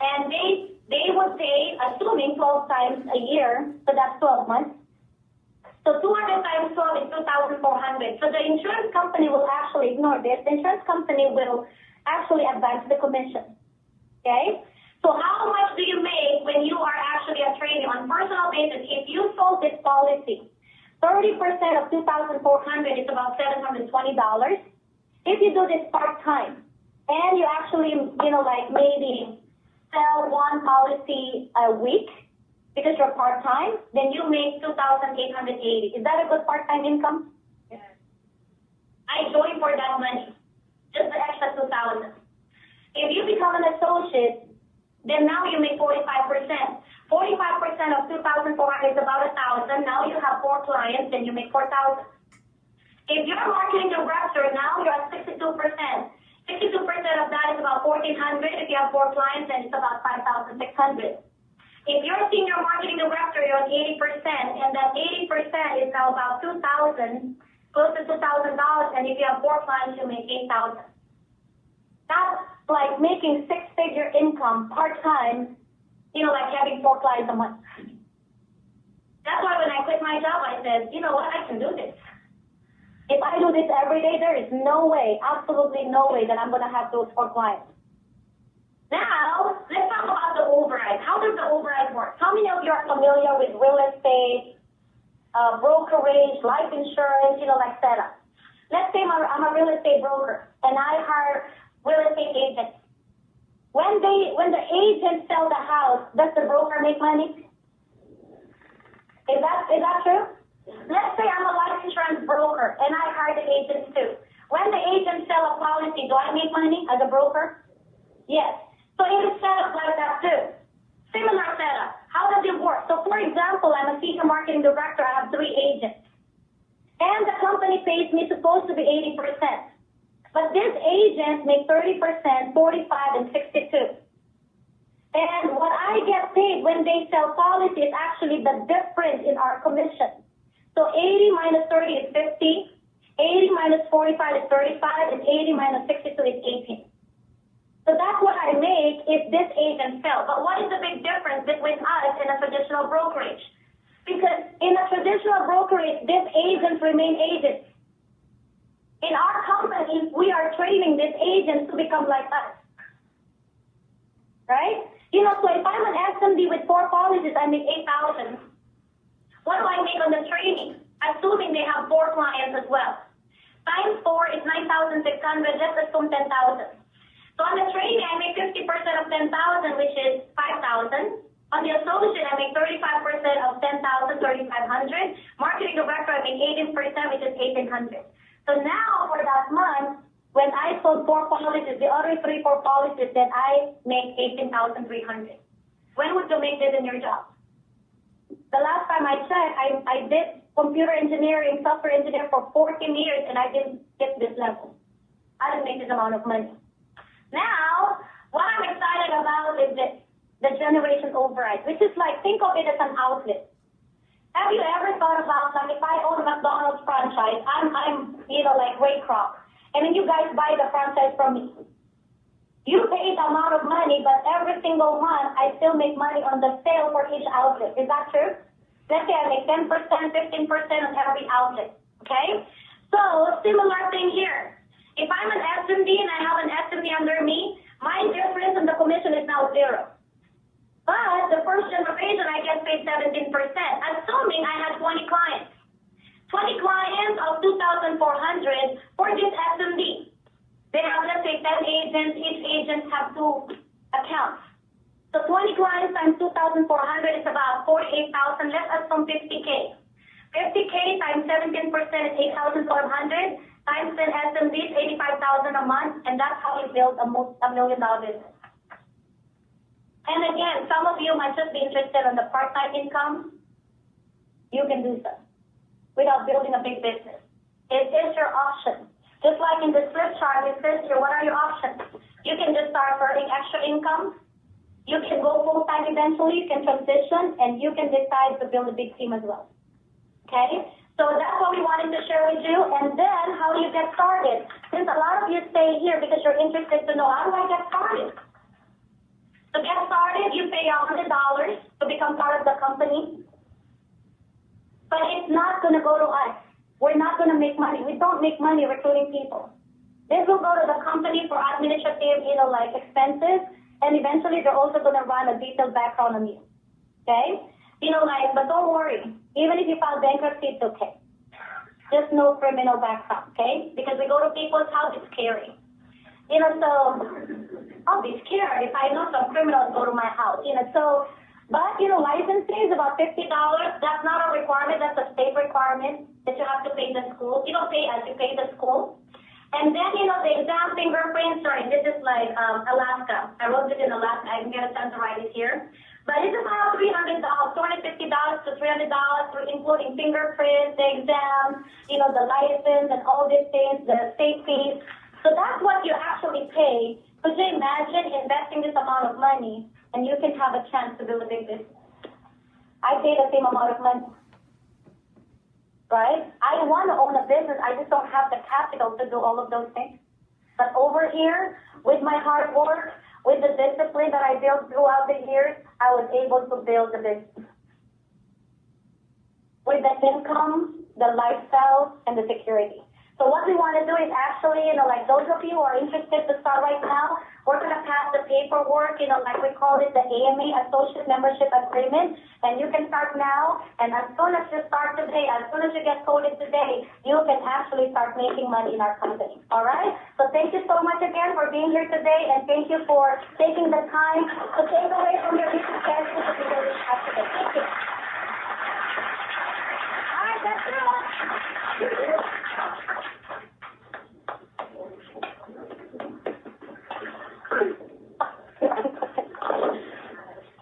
and they would pay, assuming 12 times a year, so that's 12 months. So 200 times 12 is 2,400. So the insurance company will actually ignore this. The insurance company will actually advance the commission. Okay? So how much do you make when you are actually a trainee on personal basis? If you sold this policy, 30% of 2,400 is about $720. If you do this part-time, and you actually, like maybe sell one policy a week because you're part-time, then you make $2,880. Is that a good part-time income? Yes. I joined for that money, just the extra $2,000. If you become an associate, then now you make 45%. 45% of 2,400 is about $1,000. Now you have 4 clients, then you make $4,000. If you're a marketing director, now you're at 62%. 62% of that is about $1,400. If you have 4 clients, then it's about $5,600. If you're a senior marketing director, you're at 80%, and that 80% is now about $2,000, close to $2,000. And if you have 4 clients, you make $8,000. That's like making 6-figure income part-time, like having 4 clients a month. That's why when I quit my job, I said, you know what, I can do this. If I do this every day, there is no way, absolutely no way that I'm going to have those 4 clients. Now, let's talk about the override. How does the override work? How many of you are familiar with real estate, brokerage, life insurance, like setup? Let's say I'm a real estate broker, and I hire real estate agents. When the agents sell the house, does the broker make money? Is that true? Let's say I'm a life insurance broker and I hire the agents too. When the agents sell a policy, do I make money as a broker? Yes. So it is set up like that too. Similar setup. How does it work? So for example, I'm a senior marketing director. I have 3 agents. And the company pays me supposed to be 80%. But this agent makes 30%, 45, and 62. And what I get paid when they sell policy is actually the difference in our commission. So 80 minus 30 is 50, 80 minus 45 is 35, and 80 minus 62 is 18. So that's what I make if this agent sells. But what is the big difference between us and a traditional brokerage? Because in a traditional brokerage, these agents remain agents. In our company, we are training these agents to become like us. Right? You know, so if I'm an SMD with 4 policies, I make 8,000. What do I make on the training? Assuming they have 4 clients as well. Times 4 is 9,600. Let's assume 10,000. So on the training, I make 50% of 10,000, which is 5,000. On the associate, I make 35% of 10,000, 3,500. Marketing director, I make 18%, which is 1,800. So now for that month, when I sold 4 policies, the other 3, 4 policies, then I make 18,300. When would you make this in your job? The last time I checked, I did computer engineering, software engineer for 14 years, and I didn't get this level. I didn't make this amount of money. Now, what I'm excited about is this, the generation override, which is like, think of it as an outlet. Have you ever thought about, like, if I own a McDonald's franchise, I'm like Waycroft, and then you guys buy the franchise from me. You pay the amount of money, but every single month, I still make money on the sale for each outlet. Is that true? Let's say I make 10%, 15% on every outlet, okay? So, similar thing here. If I'm an SMD and I have an SMD under me, my difference in the commission is now 0. But the first generation, I get paid 17%, assuming I had 20 clients. 20 clients of 2,400 for this SMD. They have, let's say, 10 agents. Each agent have 2 accounts. So 20 clients times 2,400 is about 48,000. Let's assume 50K. 50K times 17% is 8,400. Times 10 SMDs, 85,000 a month. And that's how you build a $1 million business. And again, some of you might just be interested in the part-time income. You can do so without building a big business. It is your option. Just like in the flip chart, it says here, what are your options? You can just start earning extra income. You can go full-time eventually. You can transition, and you can decide to build a big team as well. Okay? So that's what we wanted to share with you. And then how do you get started? Since a lot of you stay here because you're interested to know, how do I get started? To get started, you pay $100 to become part of the company. But it's not going to go to us. We're not going to make money. We don't make money recruiting people. This will go to the company for administrative, like expenses. And eventually, they're also going to run a detailed background on you. Okay? But don't worry. Even if you file bankruptcy, it's okay. Just no criminal background, okay? Because we go to people's house, it's scary. So I'll be scared if I know some criminals go to my house. But licensing is about $50. That's not a requirement. That's a state requirement that you have to pay the school. You don't pay us, you pay the school. And then, the exam fingerprints, sorry, this is like Alaska. I wrote it in Alaska. I didn't get a chance to write it here. But it's about $300, $250 to $300, including fingerprints, the exams, the license and all these things, the state fees. So that's what you actually pay. Could you imagine investing this amount of money and you can have a chance to build a big business? I pay the same amount of money. Right? I want to own a business. I just don't have the capital to do all of those things. But over here, with my hard work, with the discipline that I built throughout the years, I was able to build a business. With the income, the lifestyle, and the security. So what we want to do is actually, like those of you who are interested to start right now, we're going to pass the paperwork, like we call it the AMA, Associate Membership Agreement, and you can start now, and as soon as you start today, as soon as you get coded today, you can actually start making money in our company, all right? So thank you so much again for being here today, and thank you for taking the time to take away from your busy schedule to be really happy. Thank you.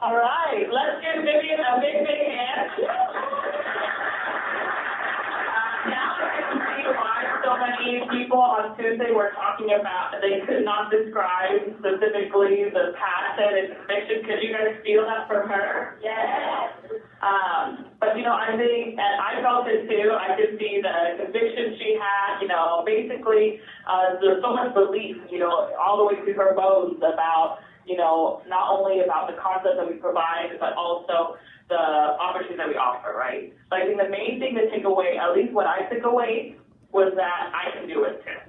All right, let's give Vivian a big, big hand. Now I can see why so many people on Tuesday were talking about they could not describe specifically the passion and conviction. Could you guys feel that from her? Yes. But I think, and I felt it too, I could see the conviction she had, basically, there's so much belief, all the way through her bones about, not only about the concept that we provide, but also the opportunity that we offer, right? So I think the main thing to take away, at least what I took away, was that I can do it too.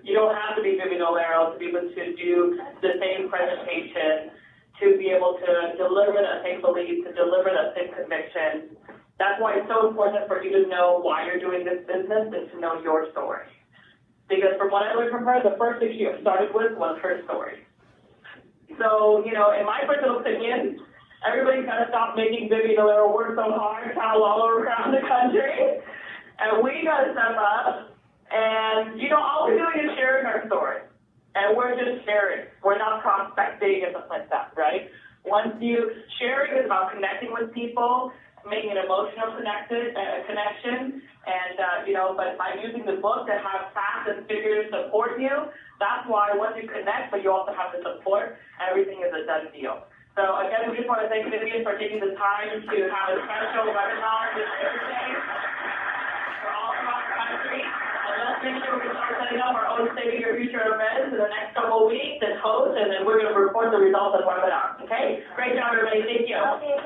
You don't have to be Vivian Olero to be able to do the same presentation, to be able to deliver that same belief, to deliver that same conviction. That's why it's so important for you to know why you're doing this business and to know your story. Because from what I learned from her, the first thing she started with was her story. So, in my personal opinion, everybody's got to stop making Vivian Olero work so hard, travel all around the country, and we got to step up. And, all we're doing is sharing our story. And we're just sharing. We're not prospecting and stuff like that, right? Sharing is about connecting with people, making an emotional connection, and, but by using the book to have facts and figures support you, that's why once you connect, but you also have the support, everything is a done deal. So again, we just want to thank Vivian for taking the time to have a special webinar this Thursday for all across the country. And let's make sure we start setting up our own Saving Your Future events in the next couple of weeks and host, and then we're going to report the results of the webinar. Okay? Great job, everybody. Thank you. Okay.